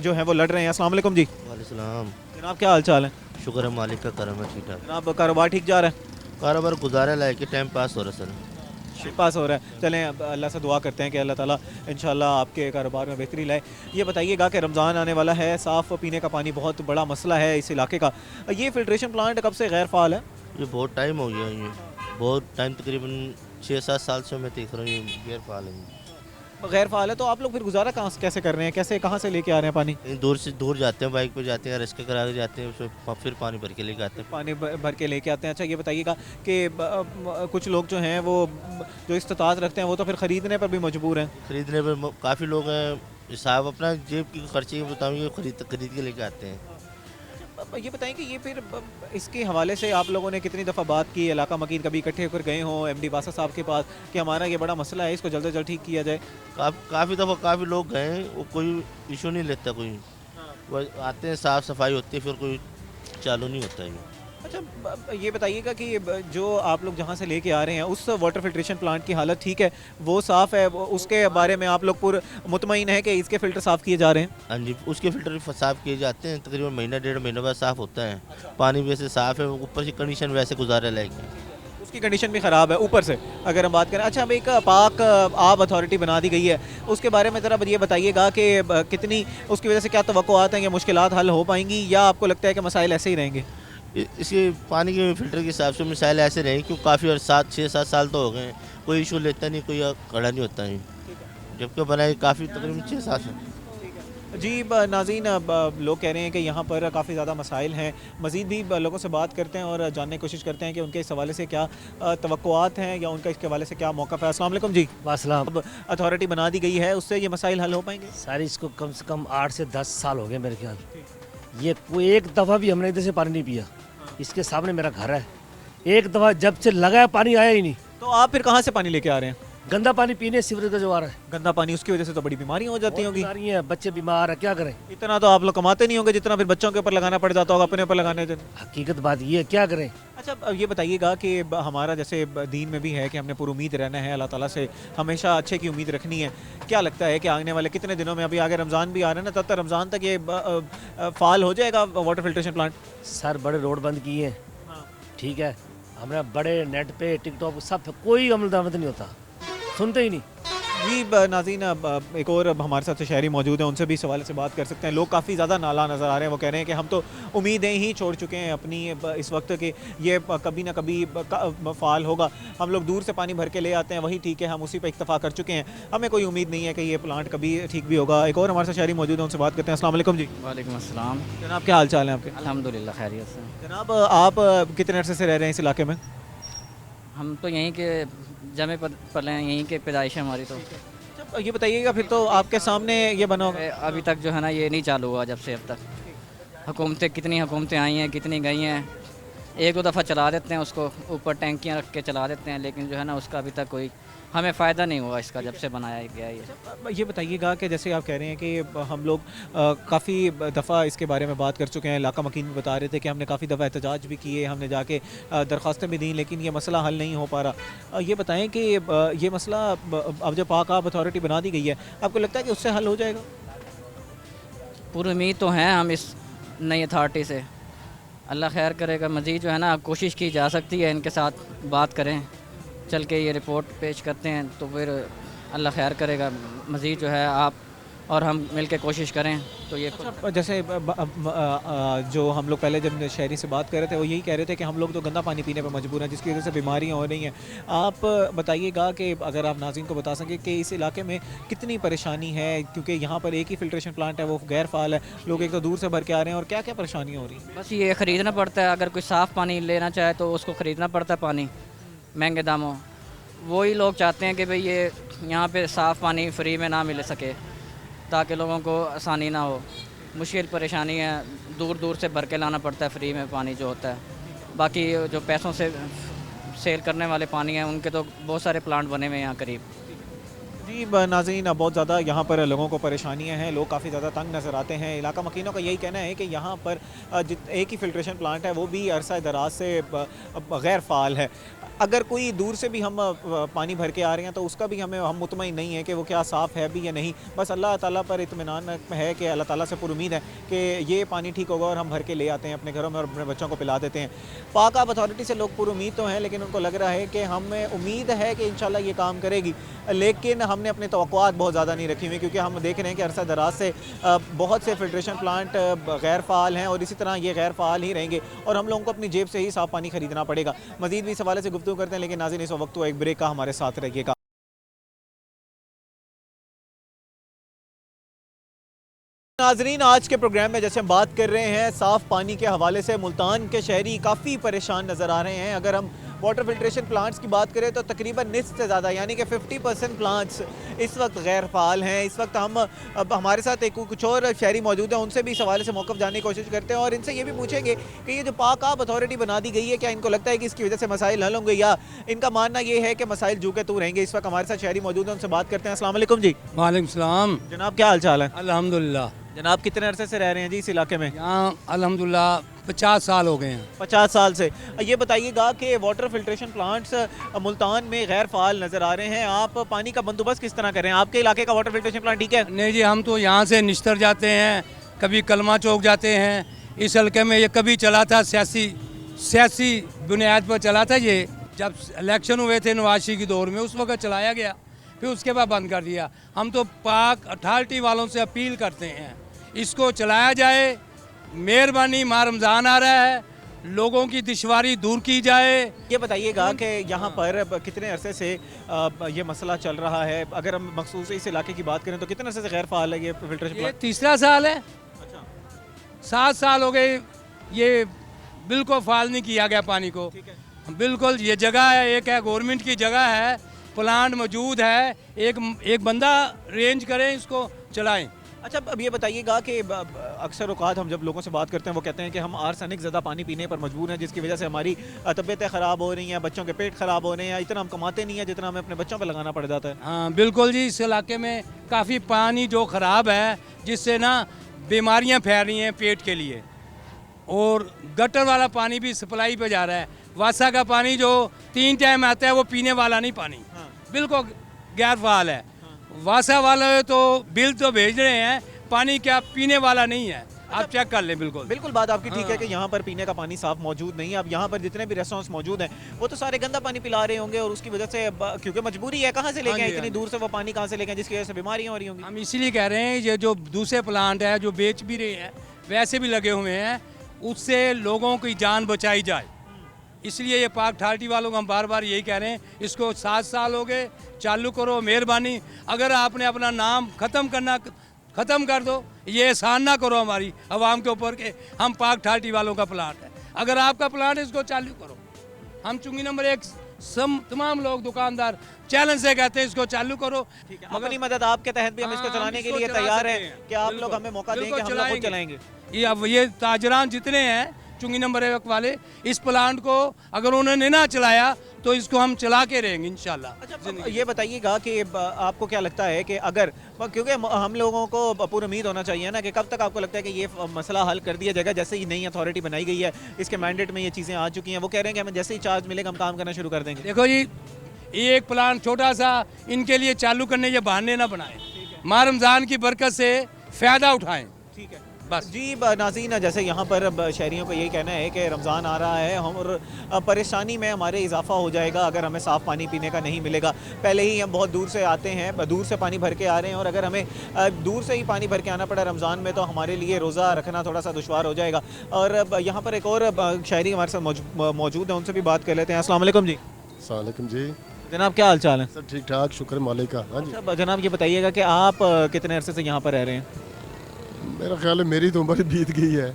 जो है वो लड़ रहे हैं। अस्सलाम वालेकुम जी। वालेकुम। जनाब क्या हाल चाल है? शुक्र है मालिक का करम है, ठीक ठाक। जनाब कारोबार ठीक जा रहा है? कारोबार गुजारा लायक के टाइम पास हो रहा है सर। पास हो रहा है। चलें अब अल्लाह से दुआ करते हैं कि अल्लाह ताला इंशाल्लाह आपके कारोबार में बेहतरी लाए। ये बताइएगा कि रमज़ान आने वाला है, साफ़ पीने का पानी बहुत बड़ा मसला है इस इलाके का। ये फिल्ट्रेशन प्लांट कब से गैर फ़ाल है? ये बहुत टाइम हो गया ये। बहुत टाइम, तकरीबन 6-7 साल से मैं देख रहा हूँ ये गैर फाल है। गैर फाल है तो आप लोग फिर गुजारा कैसे कर रहे हैं, कैसे कहाँ से लेके आ रहे हैं पानी? कहीं दूर से दूर जाते हैं, बाइक पे जाते हैं, रिस्क करा के जाते हैं, उसमें फिर पानी भर के लेके आते हैं। पानी भर के लेके आते हैं। अच्छा ये बताइएगा कि कुछ लोग जो हैं वो जो इस्तात रखते हैं वो तो फिर ख़रीदने पर भी मजबूर हैं। खरीदने पर काफ़ी लोग हैं, हिसाब अपना जेब की खर्चे के मुताबिक खरीद के लेके आते हैं। ये बताएं कि ये फिर इसके हवाले से आप लोगों ने कितनी दफ़ा बात की, इलाका मकीन कभी इकट्ठे होकर गए हों एमडी बासा साहब के पास कि हमारा ये बड़ा मसला है, इसको जल्द से जल्द ठीक किया जाए? काफ़ी दफ़ा काफ़ी लोग गए हैं, वो कोई इशू नहीं लेता कोई। वो आते हैं, साफ़ सफाई होती है, फिर कोई चालू नहीं होता है। अच्छा ये बताइएगा कि जो आप लोग जहाँ से लेके आ रहे हैं उस वाटर फिल्ट्रेशन प्लांट की हालत ठीक है, वो साफ़ है, उसके बारे में आप लोग पूरे मुतमईन है कि इसके फ़िल्टर साफ़ किए जा रहे हैं? हाँ जी, उसके फिल्टर साफ़ किए जाते हैं, तकरीबन महीना 1.5 महीने बाद साफ़ होता है। पानी वैसे साफ़ है, ऊपर से कंडीशन वैसे गुजारे लायक है। उसकी कंडीशन भी ख़राब है ऊपर से अगर हम बात करें। अच्छा अब एक पाक आब अथॉरिटी बना दी गई है, उसके बारे में ज़रा ये बताइएगा कि कितनी उसकी वजह से क्या तवक्कुआत हैं कि मुश्किलात हल हो पाएंगी या आपको लगता है कि मसाइल ऐसे ही रहेंगे? इसके पानी के फिल्टर के हिसाब से मिसाइल ऐसे रहे, क्योंकि काफ़ी और 6-7 साल तो हो गए, कोई इशू लेता नहीं, कोई खड़ा नहीं होता है, जबकि बनाए काफ़ी तकरीबन 6-7 साल। जी नाज़रीन लोग कह रहे हैं कि यहाँ पर काफ़ी ज़्यादा मसाइल हैं, मज़ीद भी लोगों से बात करते हैं और जानने की कोशिश करते हैं कि उनके इस हवाले से क्या तवक्कुआत हैं या उनका इसके हवाले से क्या मौक़िफ़ है। अस्सलाम वालेकुम जी। वासलाम। अब अथॉरिटी बना दी गई है, उससे ये मसाइल हल हो पाएंगे? सारी इसको कम से कम 8 से 10 साल हो गए मेरे ख्याल। ये कोई एक दफ़ा भी हमने इधर से पानी नहीं पिया। इसके सामने मेरा घर है, एक दफ़ा जब से लगा है पानी आया ही नहीं। तो आप फिर कहाँ से पानी लेके आ रहे हैं? गंदा पानी पीने, सीवरेज का जो आ रहा है। गंदा पानी, उसकी वजह से तो बड़ी बीमारियाँ हो जाती होंगी। बीमारी है, बच्चे बीमार है, क्या करें? इतना तो आप लोग कमाते नहीं होंगे जितना फिर बच्चों के ऊपर लगाना पड़ जाता होगा, अपने ऊपर लगाने से। हकीकत बात ये है, क्या करें? अच्छा अब ये बताइएगा कि हमारा जैसे दीन में भी है कि हमने पूरी उम्मीद रहना है, अल्लाह ताला से हमेशा अच्छे की उम्मीद रखनी है। क्या लगता है कि आने वाले कितने दिनों में, अभी आगे रमज़ान भी आ रहा है ना, तब तक रमज़ान तक ये फाल हो जाएगा वाटर फिल्ट्रेशन प्लांट? सर बड़े रोड बंद किए हैं, ठीक है, हमारे बड़े नेट पे टिकटॉक सब पे कोई अमल दरामद नहीं होता, सुनते ही नहीं। जी नाज़रीन एक और हमारे साथ शहरी मौजूद हैं, उनसे भी इस हवाले से बात कर सकते हैं। लोग काफ़ी ज़्यादा नाला नज़र आ रहे हैं, वो कह रहे हैं कि हम तो उम्मीदें ही छोड़ चुके हैं अपनी इस वक्त कि ये कभी ना कभी फ़ाल होगा। हम लोग दूर से पानी भर के ले आते हैं, वही ठीक है, हम उसी पर इक्तफ़ा कर चुके हैं, हमें कोई उम्मीद नहीं है कि ये प्लांट कभी ठीक भी होगा। एक और हमारे साथ शहरी मौजूद हैं, उनसे बात करते हैं। अस्सलाम वालेकुम जी। वालेकुम अस्सलाम। जनाब क्या हाल चाल है आपके? अल्हम्दुलिल्लाह खैरियत से। जनाब आप कितने अरसे से रह रहे हैं इस इलाके में? हम तो यहीं के जमे पले हैं, यहीं के पैदाइश है हमारी। तो अच्छा ये बताइएगा फिर तो आपके सामने ये बना होगा? अभी तक जो है ना ये नहीं चालू हुआ जब से अब तक। हुकूमतें कितनी हुकूमतें आई हैं, कितनी गई हैं, एक दो दफ़ा चला देते हैं उसको, ऊपर टैंकियाँ रख के चला देते हैं, लेकिन जो है ना उसका अभी तक कोई हमें फ़ायदा नहीं हुआ इसका जब से बनाया गया ये। ये बताइएगा कि जैसे आप कह रहे हैं कि हम लोग काफ़ी दफ़ा इसके बारे में बात कर चुके हैं, इलाका मकीन भी बता रहे थे कि हमने काफ़ी दफ़ा एहतजाज भी किए, हमने जाके दरख्वास्तें भी दी, लेकिन ये मसला हल नहीं हो पा रहा। ये बताएं कि ये मसला अब जो पाक आब अथॉरिटी बना दी गई है, आपको लगता है कि उससे हल हो जाएगा? पूरी उम्मीद तो है हम इस नई अथॉरिटी से, अल्लाह खैर करेगा। मज़ीद जो है ना कोशिश की जा सकती है, इनके साथ बात करें, चल के ये रिपोर्ट पेश करते हैं, तो फिर अल्लाह खैर करेगा। मज़ीद जो है आप और हम मिल के कोशिश करें तो ये जैसे जो हम लोग पहले जब शहरी से बात कर रहे थे वो यही कह रहे थे कि हम लोग तो गंदा पानी पीने पर मजबूर हैं, जिसकी वजह से बीमारियां हो रही हैं। आप बताइएगा कि अगर आप नाज़रीन को बता सकें कि इस इलाके में कितनी परेशानी है, क्योंकि यहाँ पर एक ही फिल्ट्रेशन प्लांट है, वो गैर फाल है, लोग एक तो दूर से भर के आ रहे हैं, और क्या क्या परेशानियाँ हो रही हैं? बस ये ख़रीदना पड़ता है, अगर कोई साफ़ पानी लेना चाहे तो उसको ख़रीदना पड़ता है पानी महंगे दामों। वही लोग चाहते हैं कि भाई ये यहाँ पे साफ़ पानी फ्री में ना मिल सके, ताकि लोगों को आसानी ना हो। मुश्किल परेशानी है, दूर दूर से भर के लाना पड़ता है फ्री में पानी जो होता है। बाकी जो पैसों से सेल करने वाले पानी हैं उनके तो बहुत सारे प्लांट बने हुए हैं यहाँ करीब। जी नाज़रीन बहुत ज़्यादा यहाँ पर लोगों को परेशानियाँ हैं, लोग काफ़ी ज़्यादा तंग नज़र आते हैं। इलाका मकीनों का यही कहना है कि यहाँ पर एक ही फिल्ट्रेशन प्लांट है, वो भी अरसा दराज से गैर फ़ाल है। अगर कोई दूर से भी हम पानी भर के आ रहे हैं तो उसका भी हम मुतमईन नहीं है कि वो क्या साफ़ है भी या नहीं। बस अल्लाह ताला पर इत्मीनान है कि अल्लाह ताला से पूरी उम्मीद है कि ये पानी ठीक होगा और हम भर के ले आते हैं अपने घरों में और अपने बच्चों को पिला देते हैं। पाक आब अथॉरिटी से लोग पूरी उम्मीद तो हैं, लेकिन उनको लग रहा है कि हमें उम्मीद है कि इंशाल्लाह ये काम करेगी, लेकिन हमने अपने तवक्कुआत बहुत ज़्यादा नहीं रखी हुई, क्योंकि हम देख रहे हैं कि अरसा दराज से बहुत से फिल्ट्रेशन प्लांट गैर फ़ाल हैं और इसी तरह ये गैर फ़ाल ही रहेंगे और हम लोगों को अपनी जेब से ही साफ़ पानी ख़रीदना पड़ेगा। मज़ीद भी इस हवाले से गुफ्तगू करते हैं, लेकिन नाज़रीन इस वक्त तो एक ब्रेक का हमारे साथ रहिएगा। नाजरीन, आज के प्रोग्राम में जैसे हम बात कर रहे हैं साफ़ पानी के हवाले से, मुल्तान के शहरी काफ़ी परेशान नज़र आ रहे हैं। अगर हम वाटर फिल्ट्रेशन प्लांट्स की बात करें तो तकरीबन निस्फ से ज़्यादा यानी कि 50% प्लांट्स इस वक्त गैर फ़ाल हैं। इस वक्त हम अब हमारे साथ एक कुछ और शहरी मौजूद हैं, उनसे भी इस हवाले से मौक़िफ़ जानने की कोशिश करते हैं और इनसे ये भी पूछेंगे कि ये जो पाक आब अथॉरिटी बना दी गई है, क्या इनको लगता है कि इसकी वजह से मसाइल हल होंगे या इनका मानना ये है कि मसाइल जू के तू रहेंगे। इस वक्त हमारे साथ शहरी मौजूद हैं, उनसे बात करते हैं। अस्सलाम वालेकुम जी। वालेकुम सलाम। जनाब क्या हाल चाल है? अल्हम्दुलिल्लाह। जनाब कितने अरसे से रह रहे हैं जी इस इलाके में? यहाँ अल्हम्दुलिल्लाह 50 साल हो गए हैं। 50 साल से। ये बताइएगा कि वाटर फिल्ट्रेशन प्लांट्स मुल्तान में गैर फ़ाल नज़र आ रहे हैं, आप पानी का बंदोबस्त किस तरह करें? आपके इलाके का वाटर फिल्ट्रेशन प्लांट ठीक है? नहीं जी, हम तो यहाँ से निश्तर जाते हैं, कभी कलमा चौक जाते हैं। इस हल्के में ये कभी चला था सियासी बुनियाद पर चला था। ये जब इलेक्शन हुए थे नवाज शरीफ के दौर में, उस वक्त चलाया गया, फिर उसके बाद बंद कर दिया। हम तो पाक अथॉरिटी वालों से अपील करते हैं इसको चलाया जाए। मेहरबानी, माह रमज़ान आ रहा है, लोगों की दुश्वारी दूर की जाए। ये बताइएगा कि यहाँ पर कितने अरसे से ये मसला चल रहा है? अगर हम मखसूस इस इलाके की बात करें तो कितने अरसे से गैर फ़ाल है ये फिल्ट्रेशन ये प्लांट? 3रा साल है। अच्छा। 7 साल हो गए ये बिल्कुल फाल नहीं किया गया पानी को। बिल्कुल ये जगह है, एक है गवर्नमेंट की जगह है, प्लांट मौजूद है, एक बंदा रेंज करें, इसको चलाएं। अच्छा, अब ये बताइएगा कि अक्सर औकात हम जब लोगों से बात करते हैं वो कहते हैं कि हम आर्सेनिक ज़्यादा पानी पीने पर मजबूर हैं, जिसकी वजह से हमारी तबीयतें ख़राब हो रही हैं, बच्चों के पेट ख़राब हो रहे हैं, इतना हम कमाते नहीं हैं जितना हमें अपने बच्चों पर लगाना पड़ जाता है। हाँ बिल्कुल जी, इस इलाके में काफ़ी पानी जो ख़राब है, जिससे ना बीमारियाँ फैल रही हैं पेट के लिए, और गटर वाला पानी भी सप्लाई पे जा रहा है। वासा का पानी जो 3 टाइम आता है वो पीने वाला नहीं पानी, बिल्कुल गैर फाल है। वासा वाले तो बिल तो भेज रहे हैं, पानी क्या पीने वाला नहीं है, आप चेक कर लें। बिल्कुल बात आपकी ठीक है कि यहाँ पर पीने का पानी साफ मौजूद नहीं है। अब यहाँ पर जितने भी रेस्टोरेंट्स मौजूद हैं वो तो सारे गंदा पानी पिला रहे होंगे और उसकी वजह से क्योंकि मजबूरी है, कहाँ से लेके आए इतनी दूर से वो पानी, कहाँ से लेके आए, जिसकी वजह से बीमारियाँ हो रही होंगी। हम इसीलिए कह रहे हैं ये जो दूसरे प्लांट है जो बेच भी रहे हैं वैसे भी लगे हुए हैं, उससे लोगों की जान बचाई जाए। इसलिए ये पाक अथॉरिटी वालों को हम बार बार यही कह रहे हैं, इसको 7 साल हो गए, चालू करो। मेहरबानी, अगर आपने अपना नाम ख़त्म कर दो, ये एहसान ना करो हमारी आवाम के ऊपर के हम पाक अथॉरिटी वालों का प्लांट है। अगर आपका प्लांट है इसको चालू करो। हम चुंगी नंबर 1 तमाम लोग दुकानदार चैलेंज से कहते हैं इसको चालू करो। अपनी मदद आपके तहत भी हम इसको चलाने के लिए तैयार हैं कि आप लोग हमें मौका देंगे, हम लोग खुद चलाएंगे। ये अब ये ताजरान जितने हैं चुंगी नंबर 1 वाले, इस प्लांट को अगर उन्होंने ना चलाया तो इसको हम चला के रहेंगे इंशाल्लाह। अच्छा, ये बताइएगा कि आपको क्या लगता है कि अगर, क्योंकि हम लोगों को पूरी उम्मीद होना चाहिए ना कि कब तक आपको लगता है कि ये मसला हल कर दिया जाएगा? जैसे ही नई अथॉरिटी बनाई गई है, इसके मैंडेट में ये चीज़ें आ चुकी हैं, वो कह रहे हैं कि हमें जैसे ही चार्ज मिलेगा हम काम करना शुरू कर देंगे। देखो जी, ये एक प्लांट छोटा सा इनके लिए चालू करने ये बहाने ना बनाएं, माह रमज़ान की बरकत से फ़ायदा उठाएं। ठीक है बस जी। नाज़रीन, जैसे यहाँ पर शहरियों को यही कहना है कि रमज़ान आ रहा है और परेशानी में हमारे इजाफा हो जाएगा अगर हमें साफ़ पानी पीने का नहीं मिलेगा। पहले ही हम बहुत दूर से आते हैं, दूर से पानी भर के आ रहे हैं, और अगर हमें दूर से ही पानी भर के आना पड़ा रमज़ान में तो हमारे लिए रोज़ा रखना थोड़ा सा दुश्वार हो जाएगा। और यहाँ पर एक और शहरी हमारे साथ मौजूद है, उनसे भी बात कर लेते हैं। अस्सलाम वालेकुम जी। वालेकुम जी। जनाब क्या हाल चाल है? सब ठीक ठाक, शुक्र मालिक का। हाँ जी। जनाब ये बताइएगा कि आप कितने अरसे से यहाँ पर रह रहे हैं? मेरा ख्याल है मेरी तो उम्र बीत गई है।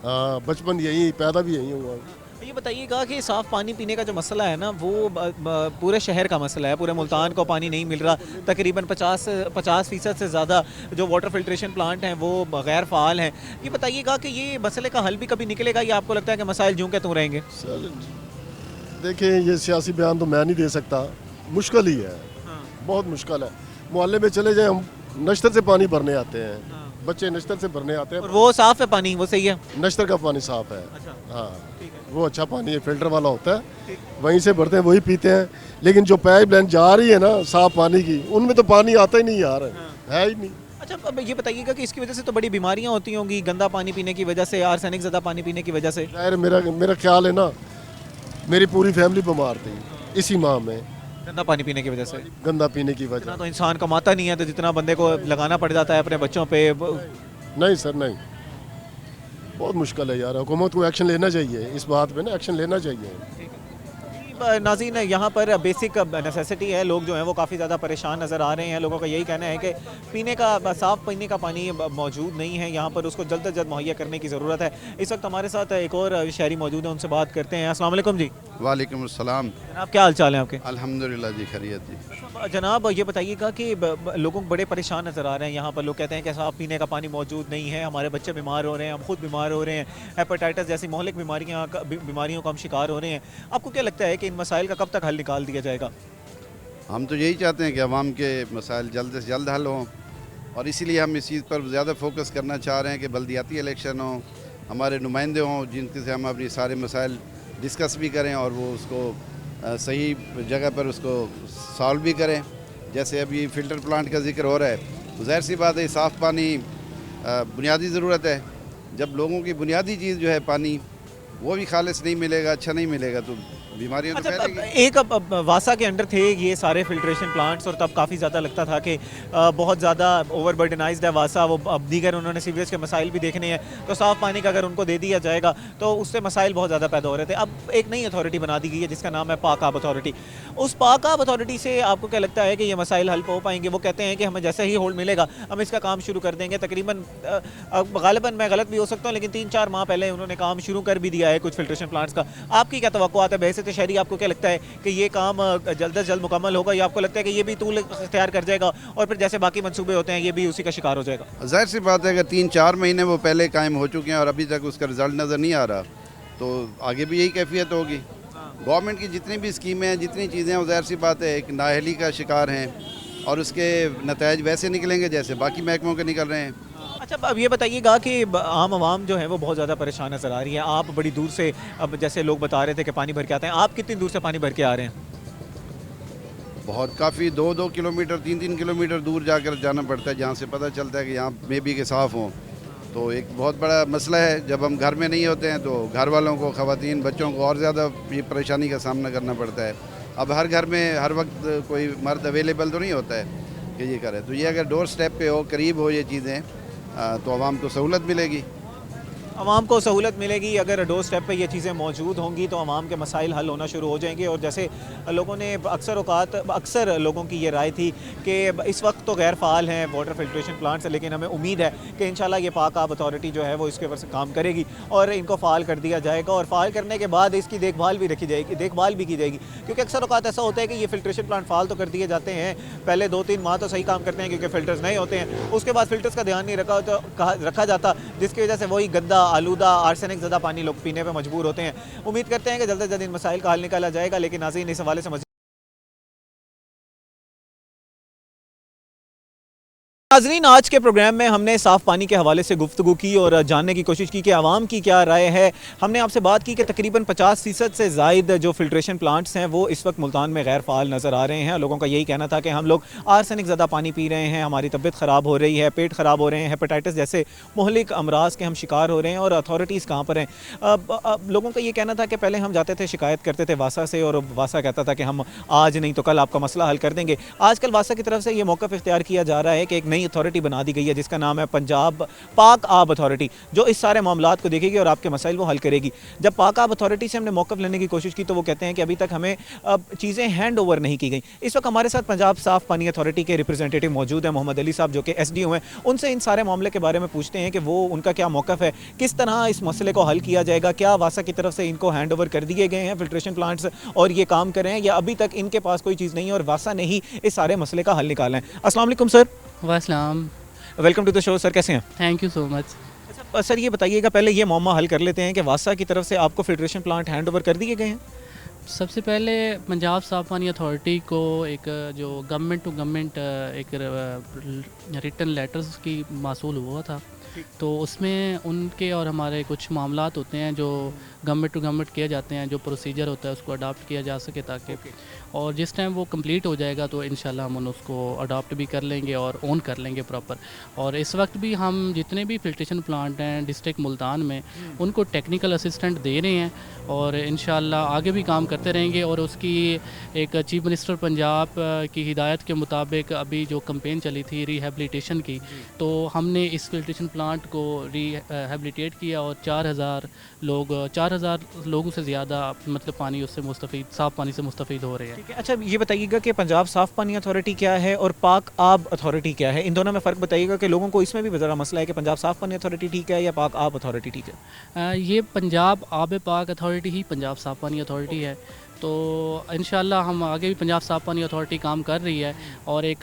हाँ, बचपन यहीं, पैदा भी यहीं हुआ। ये बताइएगा कि साफ़ पानी पीने का जो मसला है ना, वो पूरे शहर का मसला है, पूरे मुल्तान को पानी नहीं मिल रहा। तकरीबन 50% से ज़्यादा जो वाटर फिल्ट्रेशन प्लांट हैं वो गैर फ़ाल हैं। ये बताइएगा कि ये मसले का हल भी कभी निकलेगा या आपको लगता है कि मसाइल जूं के तूं रहेंगे? सर देखिए, ये सियासी बयान तो मैं नहीं दे सकता, मुश्किल ही है। बहुत मुश्किल है। मोहल्ले में चले जाए, हम नश्तर से पानी भरने आते हैं, बच्चे नश्तर से भरने आते हैं। और वो साफ़ है पानी? वो सही है, नश्तर का पानी साफ़ है। अच्छा। हाँ, वो अच्छा पानी है, फिल्टर वाला होता है, वहीं से भरते हैं, वही पीते हैं। लेकिन जो पाइप लाइन जा रही है ना साफ़ पानी की, उनमें तो पानी आता ही नहीं यार, है ही नहीं। अच्छा, अब ये बताइएगा कि इसकी वजह से तो बड़ी बीमारियाँ होती होंगी, गंदा पानी पीने की वजह से, आर्सेनिक ज़्यादा पानी पीने की वजह से। शायद मेरा ख्याल है ना, मेरी पूरी फैमिली बीमार थी इसी माह में, गंदा पानी पीने की वजह से। गंदा पीने की वजह। तो इंसान कमाता नहीं है तो जितना बंदे को लगाना पड़ जाता है अपने बच्चों पे। नहीं सर, नहीं, बहुत मुश्किल है यार। हुकूमत को एक्शन लेना चाहिए इस बात पे ना, एक्शन लेना चाहिए। नाज़रीन यहाँ पर बेसिक नेसेसिटी है, लोग जो हैं वो काफ़ी ज़्यादा परेशान नज़र आ रहे हैं। लोगों का यही कहना है कि पीने का साफ़ पीने का पानी मौजूद नहीं है यहाँ पर, उसको जल्द से जल्द मुहैया करने की ज़रूरत है। इस वक्त हमारे साथ एक और शहरी मौजूद है, उनसे बात करते हैं। अस्सलाम वालेकुम जी। वालेकुम अस्सलाम। जनाब क्या हाल चाल है आपके? अल्हम्दुलिल्लाह जी, खैरियत जी। जनाब ये बताइएगा कि लोगों को बड़े परेशान नज़र आ रहे हैं यहाँ पर। लोग कहते हैं कि साफ़ पीने का पानी मौजूद नहीं है, हमारे बच्चे बीमार हो रहे हैं, हम खुद बीमार हो रहे हैं, हेपेटाइटिस जैसी मोहलिक बीमारियों का हम शिकार हो रहे हैं। आपको क्या लगता है कि इन मसाइल का कब तक हल निकाल दिया जाएगा? हम तो यही चाहते हैं कि अवाम के मसाइल जल्द से जल्द हल हों, और इसीलिए हम इस चीज़ पर ज़्यादा फोकस करना चाह रहे हैं कि बल्दियाती इलेक्शन हों, हमारे नुमाइंदे हों जिनके से हम अपनी सारे मसाइल डिस्कस भी करें और वो उसको सही जगह पर उसको सॉल्व भी करें। जैसे अभी फ़िल्टर प्लांट का जिक्र हो रहा है, तो ज़ाहिर सी बात है साफ़ पानी बुनियादी ज़रूरत है। जब लोगों की बुनियादी चीज़ जो है पानी, वो भी खालिस नहीं मिलेगा, अच्छा नहीं मिलेगा, तो बीमारियां तो फैलेंगी। एक वासा के अंडर थे ये सारे फिल्ट्रेशन प्लांट्स, और तब काफ़ी ज़्यादा लगता था कि बहुत ज़्यादा ओवरबर्डनाइज्ड है वासा। वो अब दीगर उन्होंने सीवरेज के मसाइल भी देखने हैं, तो साफ़ पानी का अगर उनको दे दिया जाएगा तो उससे मसाइल बहुत ज़्यादा पैदा हो रहे थे। अब एक नई अथॉरिटी बना दी गई है जिसका नाम है पाक आब अथॉरिटी। उस पाक आब अथॉरिटी से आपको क्या लगता है कि ये मसाइल हल हो पाएंगे? वो कहते हैं कि हमें जैसे ही होल्ड मिलेगा हम इसका काम शुरू कर देंगे। तकरीबन गालिबन मैं गलत भी हो सकता हूँ, लेकिन 3-4 माह पहले उन्होंने काम शुरू कर भी दिया है कुछ फिल्ट्रेशन प्लांट्स का। आपकी क्या तवक्कुआत है बहैसियत शहरी? आपको क्या लगता है कि ये काम जल्द से जल्द मुकम्मल होगा, या आपको लगता है कि ये भी तूल इख्तियार कर जाएगा और फिर जैसे बाकी मंसूबे होते हैं ये भी उसी का शिकार हो जाएगा? ज़ाहिर सी बात है, अगर 3-4 महीने वो पहले कायम हो चुके हैं और अभी तक उसका रिज़ल्ट नज़र नहीं आ रहा, तो आगे भी यही कैफियत होगी। गवर्नमेंट की जितनी भी स्कीमें हैं, जितनी चीज़ें हैं, वो ज़ाहिर सी बात है एक नाअहली का शिकार हैं, और उसके नताइज वैसे निकलेंगे जैसे बाकी महकमों के निकल रहे हैं। अच्छा, अब ये बताइएगा कि आम आवाम जो है वो बहुत ज़्यादा परेशान नज़र आ रही है। आप बड़ी दूर से, अब जैसे लोग बता रहे थे कि पानी भर के आते हैं, आप कितनी दूर से पानी भर के आ रहे हैं? बहुत काफ़ी 2-2 किलोमीटर 3-3 किलोमीटर दूर जाकर जाना पड़ता है, जहाँ से पता चलता है कि यहाँ मे भी के साफ़ हों। तो एक बहुत बड़ा मसला है। जब हम घर में नहीं होते हैं तो घर वालों को, ख़वातीन, बच्चों को और ज़्यादा ये परेशानी का सामना करना पड़ता है। अब हर घर में हर वक्त कोई मर्द अवेलेबल तो नहीं होता है कि ये करे, तो ये अगर डोर स्टेप पे हो, करीब हो ये चीज़ें, तो आवाम को सहूलत मिलेगी। आवाम को सहूलत मिलेगी अगर डोर स्टेप पे ये चीज़ें मौजूद होंगी, तो आवाम के मसाइल हल होना शुरू हो जाएंगे। और जैसे लोगों ने अक्सर लोगों की ये राय थी कि इस वक्त तो गैर फ़ाल हैं वाटर फिल्ट्रेशन प्लांट्स, लेकिन हमें उम्मीद है कि इंशाल्लाह ये पाक आब अथॉरिटी जो है वो इसके ऊपर से काम करेगी और इनको फ़ाल कर दिया जाएगा। और फ़ाल करने के बाद इसकी देखभाल भी रखी जाएगी, देखभाल भी की जाएगी, क्योंकि अक्सर औक़ात ऐसा होता है कि ये फिल्ट्रेशन प्लांट फ़ाल तो कर दिए जाते हैं, पहले 2-3 माह तो सही काम करते हैं क्योंकि फ़िल्टर्स नए होते हैं, उसके बाद फ़िल्टर्स का ध्यान नहीं रखा जाता, जिसकी वजह से वही गंदा, आलूदा, आर्सेनिक ज़्यादा पानी लोग पीने पे मजबूर होते हैं। उम्मीद करते हैं कि जल्द से जल्द इन मसाइल का हल निकाला जाएगा। लेकिन नाज़रीन, इस हवाले से नाज़रीन, आज के प्रोग्राम में हमने साफ़ पानी के हवाले से गुफ्तगू की और जानने की कोशिश की कि आवाम की क्या राय है। हमने आपसे बात की कि तकरीबन 50% से ज़ायद जो फिल्ट्रेशन प्लांट्स हैं वो इस वक्त मुल्तान में गैर फ़ाल नज़र आ रहे हैं। लोगों का यही कहना था कि हम लोग आर्सेनिक ज़्यादा पानी पी रहे हैं, हमारी तबीयत ख़राब हो रही है, पेट ख़राब हो रहे हैं, हेपेटाइटिस जैसे मोहलिक अमराज के हम शिकार हो रहे हैं। और अथॉरिटीज़ कहाँ पर हैं? अब लोगों का ये कहना था कि पहले हम जाते थे, शिकायत करते थे वासा से, और वासा कहता था कि हम आज नहीं तो कल आपका मसला हल कर देंगे। आजकल वासा की तरफ से ये मौक़िफ़ इख्तियार किया जा रहा है कि एक नई अथॉरिटी बना दी गई है जिसका नाम है पंजाब पाक आब अथॉरिटी, जो इस सारे मामलात को देखेगी और आपके मसाइल वो हल करेगी। जब पाक आब अथॉरिटी से हमने मौक़िफ़ लेने की कोशिश की तो वो कहते हैं कि अभी तक हमें चीज़ें हैंड ओवर नहीं की गई। इस वक्त हमारे साथ पंजाब साफ़ पानी अथॉरिटी के रिप्रेजेंटेटिव मौजूद हैं, मोहम्मद अली साहब, जो कि SDO हैं। उनसे इन सारे मामले के बारे में पूछते हैं कि वो उनका क्या मौक़िफ़ है, किस तरह इस मसले को हल किया जाएगा, क्या वासा की तरफ से इनको हैंड ओवर कर दिए गए हैं फिल्ट्रेशन प्लांट्स और ये काम कर रहे हैं, या अभी तक इनके पास कोई चीज़ नहीं है और वासा ने ही इस सारे मसले का हल निकाला है। अस्सलाम वालेकुम सर। वालेकुम, welcome to the show sir, कैसे हैं? Thank you so much. अच्छा सर, ये बताइएगा, पहले ये मामला हल कर लेते हैं कि वासा की तरफ से आपको फिल्ट्रेशन प्लांट हैंड ओवर कर दिए गए हैं? सबसे पहले पंजाब साफ़ पानी अथॉरिटी को एक जो गवर्नमेंट टू गवर्नमेंट एक रिटन लेटर्स की मासूल हुआ था, तो उसमें उनके और हमारे कुछ मामलात होते हैं जो गवर्नमेंट टू गवर्नमेंट किए जाते हैं, जो प्रोसीजर होता है उसको अडॉप्ट किया जा सके ताकि और जिस टाइम वो कंप्लीट हो जाएगा तो इंशाल्लाह हम उसको अडॉप्ट भी कर लेंगे और ओन कर लेंगे प्रॉपर। और इस वक्त भी हम जितने भी फिल्ट्रेशन प्लांट हैं डिस्ट्रिक्ट मुल्तान में उनको टेक्निकल असिस्टेंट दे रहे हैं और इंशाल्लाह आगे भी काम करते रहेंगे। और उसकी एक चीफ मिनिस्टर पंजाब की हिदायत के मुताबिक अभी जो कैंपेन चली थी रिहैबिलिटेशन की, तो हमने इस फिल्ट्रेशन प्लांट को रिहैबिलिटेट किया और 4,000 लोगों से ज़्यादा मतलब पानी उससे मुस्तफ़ीद, साफ़ पानी से मुस्तफ़ीद हो रहे हैं। ठीक है, अच्छा ये बताइएगा कि पंजाब साफ़ पानी अथॉरिटी क्या है और पाक आब अथॉरिटी क्या है, इन दोनों में फ़र्क बताइएगा कि लोगों को इसमें भी ज़रा मसला है कि पंजाब साफ़ पानी अथॉरिटी ठीक है या पाक आब अथॉरिटी ठीक है। ये पंजाब आब पाक अथॉरिटी ही पंजाब साफ़ पानी अथॉरिटी है। तो इंशाल्लाह हम आगे भी पंजाब साफ़ पानी अथॉरिटी काम कर रही है और एक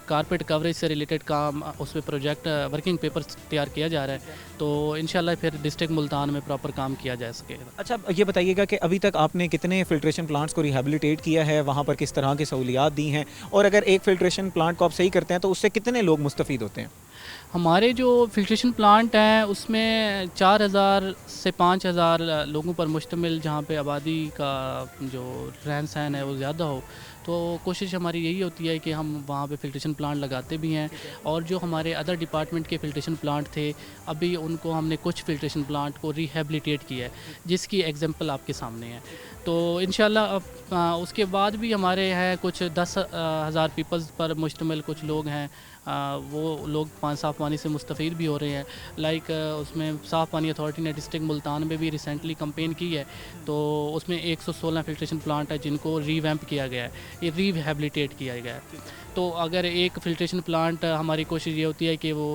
कारपेट कवरेज से रिलेटेड काम उस पर प्रोजेक्ट वर्किंग पेपर तैयार किया जा रहा है, तो इंशाल्लाह फिर डिस्ट्रिक्ट मुल्तान में प्रॉपर काम किया जा सकेगा। अच्छा ये बताइएगा कि अभी तक आपने कितने फ़िल्ट्रेशन प्लांट्स को रिहैबिलिटेट किया है, वहाँ पर किस तरह की सहूलियात दी हैं, और अगर एक फ़िल्ट्रेशन प्लांट को आप सही करते हैं तो उससे कितने लोग मुस्तफ़ीद होते हैं? हमारे जो फिल्ट्रेशन प्लांट हैं उसमें 4,000 से 5,000 लोगों पर मुश्तमिल, जहाँ पे आबादी का जो रहन सहन है वो ज़्यादा हो, तो कोशिश हमारी यही होती है कि हम वहाँ पे फिल्ट्रेशन प्लांट लगाते भी हैं। और जो हमारे अदर डिपार्टमेंट के फिल्ट्रेशन प्लांट थे अभी उनको हमने कुछ फिल्ट्रेशन प्लांट को रिहैबिलिटेट किया है, जिसकी एग्जांपल आपके सामने है। तो इंशाल्लाह उसके बाद भी हमारे हैं कुछ 10,000 पीपल्स पर मुश्तमिल कुछ लोग हैं, वो लोग साफ़ पानी से मुस्तफ़ीद भी हो रहे हैं। लाइक उसमें साफ़ पानी अथॉरिटी ने डिस्ट्रिक्ट मुल्तान में भी रिसेंटली कैंपेन की है, तो उसमें 116 फिल्ट्रेशन प्लांट है जिनको रीवैम्प किया गया है, ये रिहैबिलिटेट किया गया है। तो अगर एक फ़िल्ट्रेशन प्लांट, हमारी कोशिश ये होती है कि वो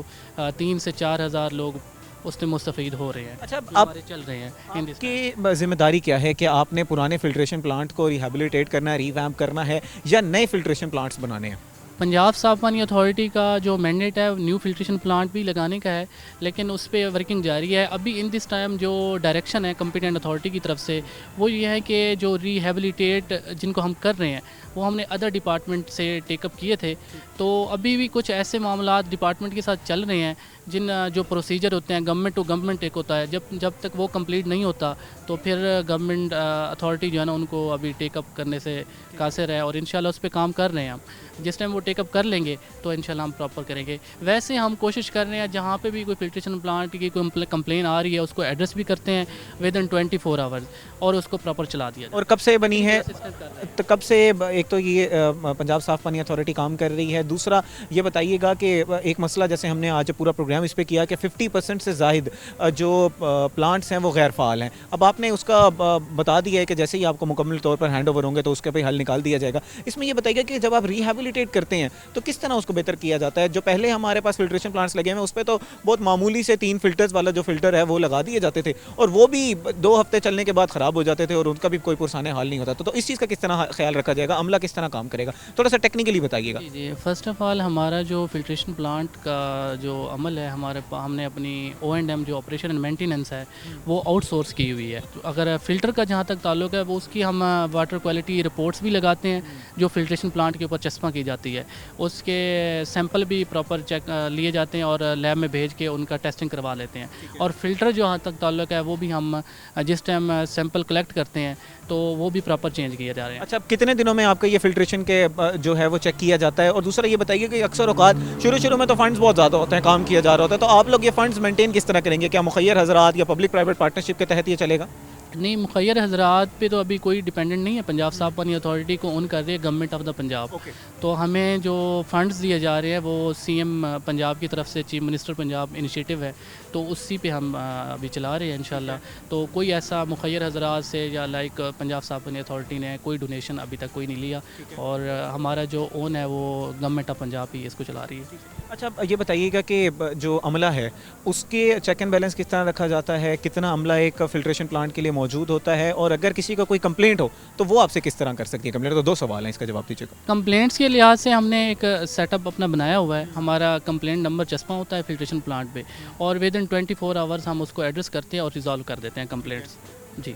3 से 4,000 लोग उससे मुस्तफ़ीद हो रहे हैं। अच्छा आप चल रहे हैं, आपकी जिम्मेदारी क्या है कि आपने पुराने फ़िल्ट्रेशन प्लांट को रिहैबिलिटेट करना है, रीवैम्प करना है, या नए फ़िल्ट्रेशन प्लांट्स बनाने हैं? पंजाब साफ़ पानी अथॉरिटी का जो मैंडेट है न्यू फिल्ट्रेशन प्लांट भी लगाने का है, लेकिन उस पर वर्किंग जारी है। अभी इन दिस टाइम जो डायरेक्शन है कॉम्पिटेंट अथॉरिटी की तरफ से वो ये है कि जो रिहैबिलिटेट जिनको हम कर रहे हैं वो हमने अदर डिपार्टमेंट से टेकअप किए थे, तो अभी भी कुछ ऐसे मामला डिपार्टमेंट के साथ चल रहे हैं जिन जो प्रोसीजर होते हैं गवर्नमेंट टू गवर्नमेंट एक होता है, जब तक वो कंप्लीट नहीं होता तो फिर गवर्नमेंट अथॉरिटी जो है ना उनको अभी टेकअप करने से कासिर है, और इंशाल्लाह उस पर काम कर रहे हैं हम। जिस टाइम वो टेकअप कर लेंगे तो इंशाल्लाह हम प्रॉपर करेंगे। वैसे हम कोशिश कर रहे हैं जहाँ पे भी कोई फिल्ट्रेशन प्लांट की कोई कंप्लेन आ रही है उसको एड्रेस भी करते हैं विद इन 24 आवर्स और उसको प्रॉपर चला दिया। और कब से बनी है, तो कब से, एक तो ये पंजाब साफ़ पानी अथॉरिटी काम कर रही है, दूसरा ये बताइएगा कि एक मसला जैसे हमने आज पूरा प्रोग्राम इस पर किया कि 50% से ज़ाहिद जो प्लांट्स हैं वो गैर फ़ाल हैं। अब आपने उसका बता दिया है कि जैसे ही आपको मुकम्मल तौर पर हैंड ओवर होंगे तो उसके पे हल निकाल दिया जाएगा। इसमें ये बताइएगा कि जब आप रिहैबिलिटेट करते हैं तो किस तरह उसको बेहतर किया जाता है? जो पहले हमारे पास फिल्ट्रेशन प्लांट्स लगे हैं उस पर तो बहुत मामूली से 3 फिल्टर्स वाला जो फिल्टर है वो लगा दिए जाते थे और वो भी 2 हफ्ते चलने के बाद ख़राब हो जाते थे और उनका भी कोई पुरसाने हाल नहीं होता। तो इस चीज़ का किस तरह ख्याल रखा जाएगा, अमला किस तरह काम करेगा, थोड़ा सा टेक्निकली बताइएगा। जी, फर्स्ट ऑफ ऑल हमारा जो फिल्ट्रेशन प्लांट का जो अमल है हमने अपनी O&M जो ऑपरेशन एंड मेंटेनेंस है वो आउटसोर्स की हुई है। तो अगर फ़िल्टर का जहाँ तक ताल्लुक है वो उसकी हम वाटर क्वालिटी रिपोर्ट्स भी लगाते हैं जो फिल्ट्रेशन प्लांट के ऊपर चस्पा की जाती है, उसके सैंपल भी प्रॉपर चेक लिए जाते हैं और लैब में भेज के उनका टेस्टिंग करवा लेते हैं। और फ़िल्टर जो जहाँ तक ताल्लुक है वो भी हम जिस टाइम सैंपल कलेक्ट करते हैं तो वो भी प्रॉपर चेंज किए जा रहे हैं। अच्छा, कितने दिनों में आपका ये फिल्ट्रेशन के जो है वो चेक किया जाता है? और दूसरा ये बताइए कि अक्सर औकात शुरू में तो फंड्स बहुत ज़्यादा होते हैं, काम किया जा रहा होता है, तो आप लोग ये फंड्स मेंटेन किस तरह करेंगे? क्या मुखय्यर हज़रात या पब्लिक प्राइवेट पार्टनरशिप के तहत ये चलेगा? नहीं, मुखय्यर हज़रात पे तो अभी कोई डिपेंडेंट नहीं है। पंजाब साफ़ पानी अथॉरिटी को ओन कर रही है गवर्नमेंट ऑफ द पंजाब। तो हमें जो फंड्स दिए जा रहे हैं वो CM पंजाब की तरफ से, चीफ मिनिस्टर पंजाब इनिशिएटिव है, तो उसी पे हम अभी चला रहे हैं इंशाल्लाह। तो कोई ऐसा मुखय्यर हज़रात से या लाइक पंजाब साफ़ पानी अथॉरिटी ने कोई डोनेशन अभी तक कोई नहीं लिया और हमारा जो ओन है वो गवर्नमेंट ऑफ पंजाब ही इसको चला रही है। अच्छा, ये बताइएगा कि जो अमला है उसके चेक एंड बैलेंस किस तरह रखा जाता है, कितना अमला एक फिल्ट्रेशन प्लांट के लिए मौजूद होता है, और अगर किसी का कोई कंप्लेंट हो तो वो आपसे किस तरह कर सकती है कंप्लेंट? तो 2 सवाल हैं, इसका जवाब दीजिएगा। कंप्लेंट्स के लिहाज से हमने एक सेटअप अपना बनाया हुआ है, हमारा कंप्लेंट नंबर चस्पा होता है फिल्ट्रेशन प्लांट पे और विद इन 24 आवर्स हम उसको एड्रेस करते हैं और रिजॉल्व कर देते हैं कंप्लेंट्स। जी,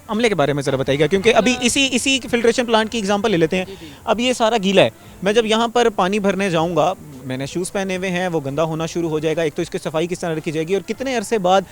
अमले के बारे में ज़रा बताइएगा, क्योंकि अभी इसी फिल्ट्रेशन प्लांट की एग्जांपल ले लेते हैं। अब ये सारा गीला है, मैं जब यहाँ पर पानी भरने जाऊँगा मैंने शूज़ पहने हुए हैं वो गंदा होना शुरू हो जाएगा। एक तो इसकी सफाई किस तरह रखी जाएगी और कितने अरसे बाद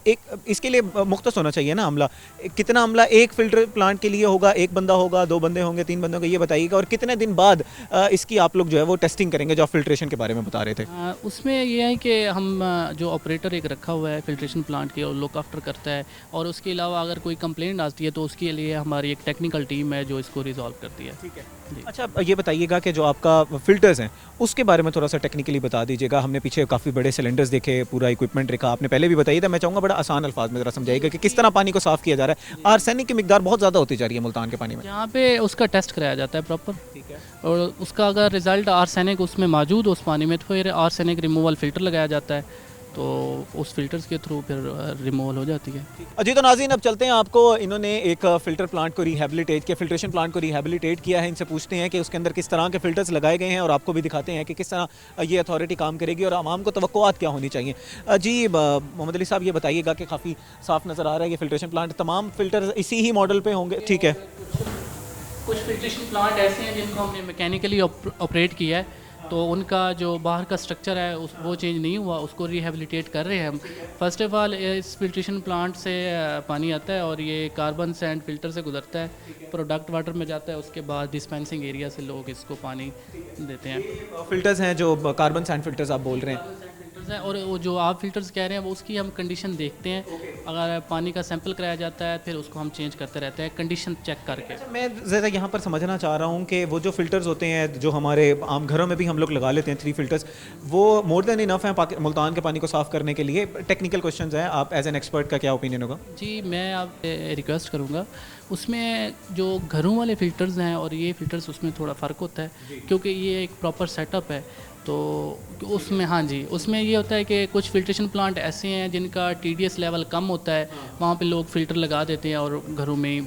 एक इसके लिए मुख्तस होना चाहिए ना अमला, कितना अमला एक फ़िल्टर प्लांट के लिए होगा, एक बंदा होगा, 2 बंदे होंगे, 3 बंदे होंगे, ये बताइएगा। और कितने दिन बाद इसकी आप लोग जो है वो टेस्टिंग करेंगे जो आप फिल्ट्रेशन के बारे में बता रहे थे? उसमें यह है कि हम जो ऑपरेटर एक रखा हुआ है फिल्ट्रेशन प्लांट के और लुक आफ्टर करता है, और उसके अलावा अगर कोई कंप्लेंट आती है तो उसके लिए हमारी एक टेक्निकल टीम है जो इसको रिजॉल्व करती है। ठीक है। अच्छा, ये बताइएगा कि जो आपका फ़िल्टर्स हैं उसके बारे में थोड़ा सा टेक्निकली बता दीजिएगा। हमने पीछे काफ़ी बड़े सिलेंडर्स देखे, पूरा इक्विपमेंट रखा, आपने पहले भी बताइए था। मैं चाहूँगा बड़ा आसान अल्फाज में ज़रा समझाइएगा कि किस तरह पानी को साफ़ किया जा रहा है। आर्सेनिक की मिकदार बहुत ज़्यादा होती जा रही है मुल्तान के पानी में। यहाँ पे उसका टेस्ट कराया जाता है प्रॉपर, ठीक है, और उसका अगर रिज़ल्ट आर्सेनिक उसमें मौजूद हो उस पानी में तो फिर आर्सेनिक रिमूवल फ़िल्टर लगाया जाता है, तो उस फिल्टर्स के थ्रू फिर रिमूवल हो जाती है। जी तो नाज़रीन, अब चलते हैं, आपको इन्होंने एक फ़िल्टर प्लांट को रिहेबिलिटेट किया, फिल्ट्रेशन प्लांट को रिहेबिलिटेट किया है। इनसे पूछते हैं कि उसके अंदर किस तरह के फ़िल्टर्स लगाए गए हैं और आपको भी दिखाते हैं कि किस तरह ये अथॉरिटी काम करेगी और आवाम को तवक्कुआत क्या होनी चाहिए। जी मोहम्मद अली साहब, ये बताइएगा कि काफ़ी साफ़ नज़र आ रहा है ये फिल्ट्रेशन प्लांट, तमाम फ़िल्टर इसी ही मॉडल पर होंगे? ठीक है। कुछ फिल्ट्रेशन प्लांट ऐसे हैं जिनको हमने मैकेनिकली ऑपरेट किया है, तो उनका जो बाहर का स्ट्रक्चर है वो चेंज नहीं हुआ, उसको रिहेबिलिटेट कर रहे हैं हम। फर्स्ट ऑफ ऑल इस फिल्ट्रेशन प्लांट से पानी आता है और ये कार्बन सैंड फिल्टर से गुजरता है, प्रोडक्ट वाटर में जाता है, उसके बाद डिस्पेंसिंग एरिया से लोग इसको पानी देते हैं। फ़िल्टर्स हैं जो कार्बन सैंड फिल्टर्स आप बोल रहे हैं, और वो जो आप फिल्टर्स कह रहे हैं वो उसकी हम कंडीशन देखते हैं। अगर पानी का सैंपल कराया जाता है फिर उसको हम चेंज करते रहते हैं कंडीशन चेक करके। मैं ज़रा यहाँ पर समझना चाह रहा हूँ कि वो जो फ़िल्टर्स होते हैं जो हमारे आम घरों में भी हम लोग लगा लेते हैं 3 फ़िल्टर्स, वो मोर देन इनफ हैं मुल्तान के पानी को साफ़ करने के लिए? टेक्निकल क्वेश्चंस हैं, आप एज एन एक्सपर्ट का क्या ओपिनियन होगा? जी मैं आप रिक्वेस्ट करूँगा, उसमें जो घरों वाले फ़िल्टर्स हैं और ये फ़िल्टर्स उसमें थोड़ा फ़र्क होता है क्योंकि ये एक प्रॉपर सेटअप है। तो उसमें हाँ जी, उसमें ये होता है कि कुछ फिल्ट्रेशन प्लांट ऐसे हैं जिनका TDS लेवल कम होता है, वहाँ पे लोग फ़िल्टर लगा देते हैं और घरों में ही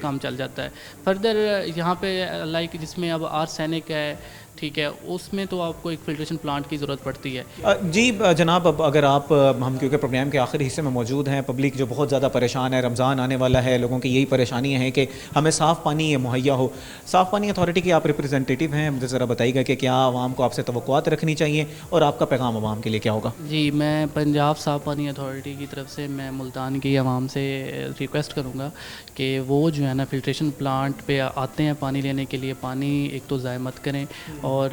काम चल जाता है। फर्दर यहाँ पे लाइक जिसमें अब आर्सेनिक है, ठीक है, उसमें तो आपको एक फिल्ट्रेशन प्लांट की ज़रूरत पड़ती है। जी जनाब, अब अगर आप हम क्योंकि प्रोग्राम के आखिरी हिस्से में मौजूद हैं, पब्लिक जो बहुत ज़्यादा परेशान है, रमज़ान आने वाला है, लोगों की यही परेशानियाँ हैं कि हमें साफ़ पानी मुहैया हो। साफ़ पानी अथॉरिटी के आप रिप्रेजेंटेटिव हैं, मुझे ज़रा बताइएगा कि क्या आवाम को आपसे तवक्कुआत रखनी चाहिए और आपका पैगाम आवाम के लिए क्या होगा? जी मैं पंजाब साफ़ पानी अथॉरिटी की तरफ से मैं मुल्तान की आवाम से रिक्वेस्ट करूँगा कि वो जो है ना फ़िल्ट्रेशन प्लांट पे आते हैं पानी लेने के लिए, पानी एक तो ज़ाय मत करें, और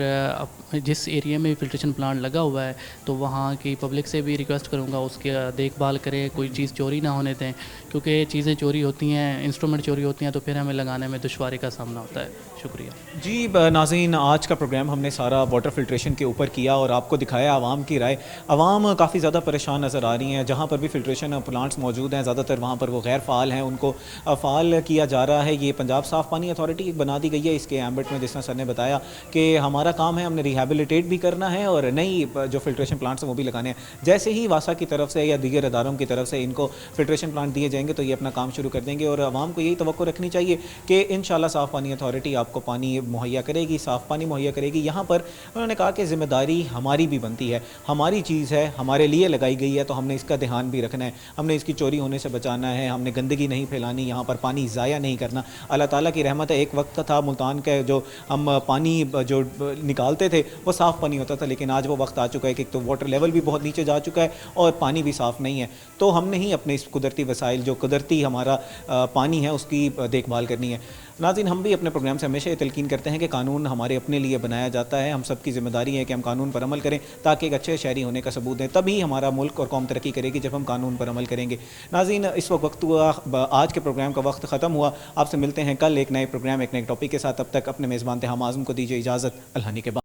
जिस एरिया में फ़िल्ट्रेशन प्लांट लगा हुआ है तो वहाँ की पब्लिक से भी रिक्वेस्ट करूँगा उसकी देखभाल करें, कोई चीज़ चोरी ना होने दें, क्योंकि चीज़ें चोरी होती हैं, इंस्ट्रूमेंट चोरी होती हैं तो फिर हमें लगाने में दुश्वारी का सामना होता है। शुक्रिया। जी नाज़रीन, आज का प्रोग्राम हमने सारा वाटर फिल्ट्रेशन के ऊपर किया और आपको दिखाया आवाम की राय। आवाम काफ़ी ज़्यादा परेशान नज़र आ रही हैं, जहाँ पर भी फिल्ट्रेशन प्लांट्स मौजूद हैं ज़्यादातर वहाँ पर वो गैर फ़ाल हैं, उनको फ़ाल किया जा रहा है। ये पंजाब साफ़ पानी अथॉरिटी बना दी गई है, इसके एम्बेट में जिस तरह सर ने बताया कि हमारा काम है, हमने रिहेबिलिटेट भी करना है और नई जो फिल्ट्रेशन प्लांट्स हैं वो भी लगाने हैं। जैसे ही वासा की तरफ से या दीगर अदारों की तरफ से इनको फिल्ट्रेशन प्लांट दिए जाएंगे तो ये अपना काम शुरू कर देंगे और आवाम को यही तवक्को रखनी चाहिए कि इंशाल्लाह साफ़ पानी अथॉरिटी आपको पानी मुहैया करेगी, साफ़ पानी मुहैया करेगी। यहाँ पर उन्होंने कहा कि ज़िम्मेदारी हमारी भी बनती है, हमारी चीज़ है, हमारे लिए लगाई गई है तो हमने इसका ध्यान भी रखना है, हमने इसकी चोरी होने से बचाना है, हमने गंदगी नहीं फैलानी, यहाँ पर पानी ज़ाया नहीं करना। अल्लाह ताला की रहमत है, एक वक्त था मुल्तान के जो हम पानी जो निकालते थे वो साफ़ पानी होता था, लेकिन आज वो वक्त आ चुका है कि तो वाटर लेवल भी बहुत नीचे जा चुका है और पानी भी साफ़ नहीं है। तो हमने ही अपने इस कुदरती वसाइल जो कुदरती हमारा पानी है उसकी देखभाल करनी है। नाज़रीन, हम भी अपने प्रोग्राम से हमेशा ये तलकीन करते हैं कि कानून हमारे अपने लिए बनाया जाता है, हम सब की ज़िम्मेदारी है कि हम कानून पर अमल करें ताकि एक अच्छे शहरी होने का सबूत दें, तभी हमारा मुल्क और कौम तरक्की करेगी जब हम कानून पर अमल करेंगे। नाज़रीन, इस वक्त हुआ, आज के प्रोग्राम का वक्त ख़त्म हुआ। आपसे मिलते हैं कल एक नए प्रोग्राम एक नए टॉपिक के साथ। तब तक अपने मेज़बान तहम आज़म को दीजिए इजाज़त। अल्लाह के बाद।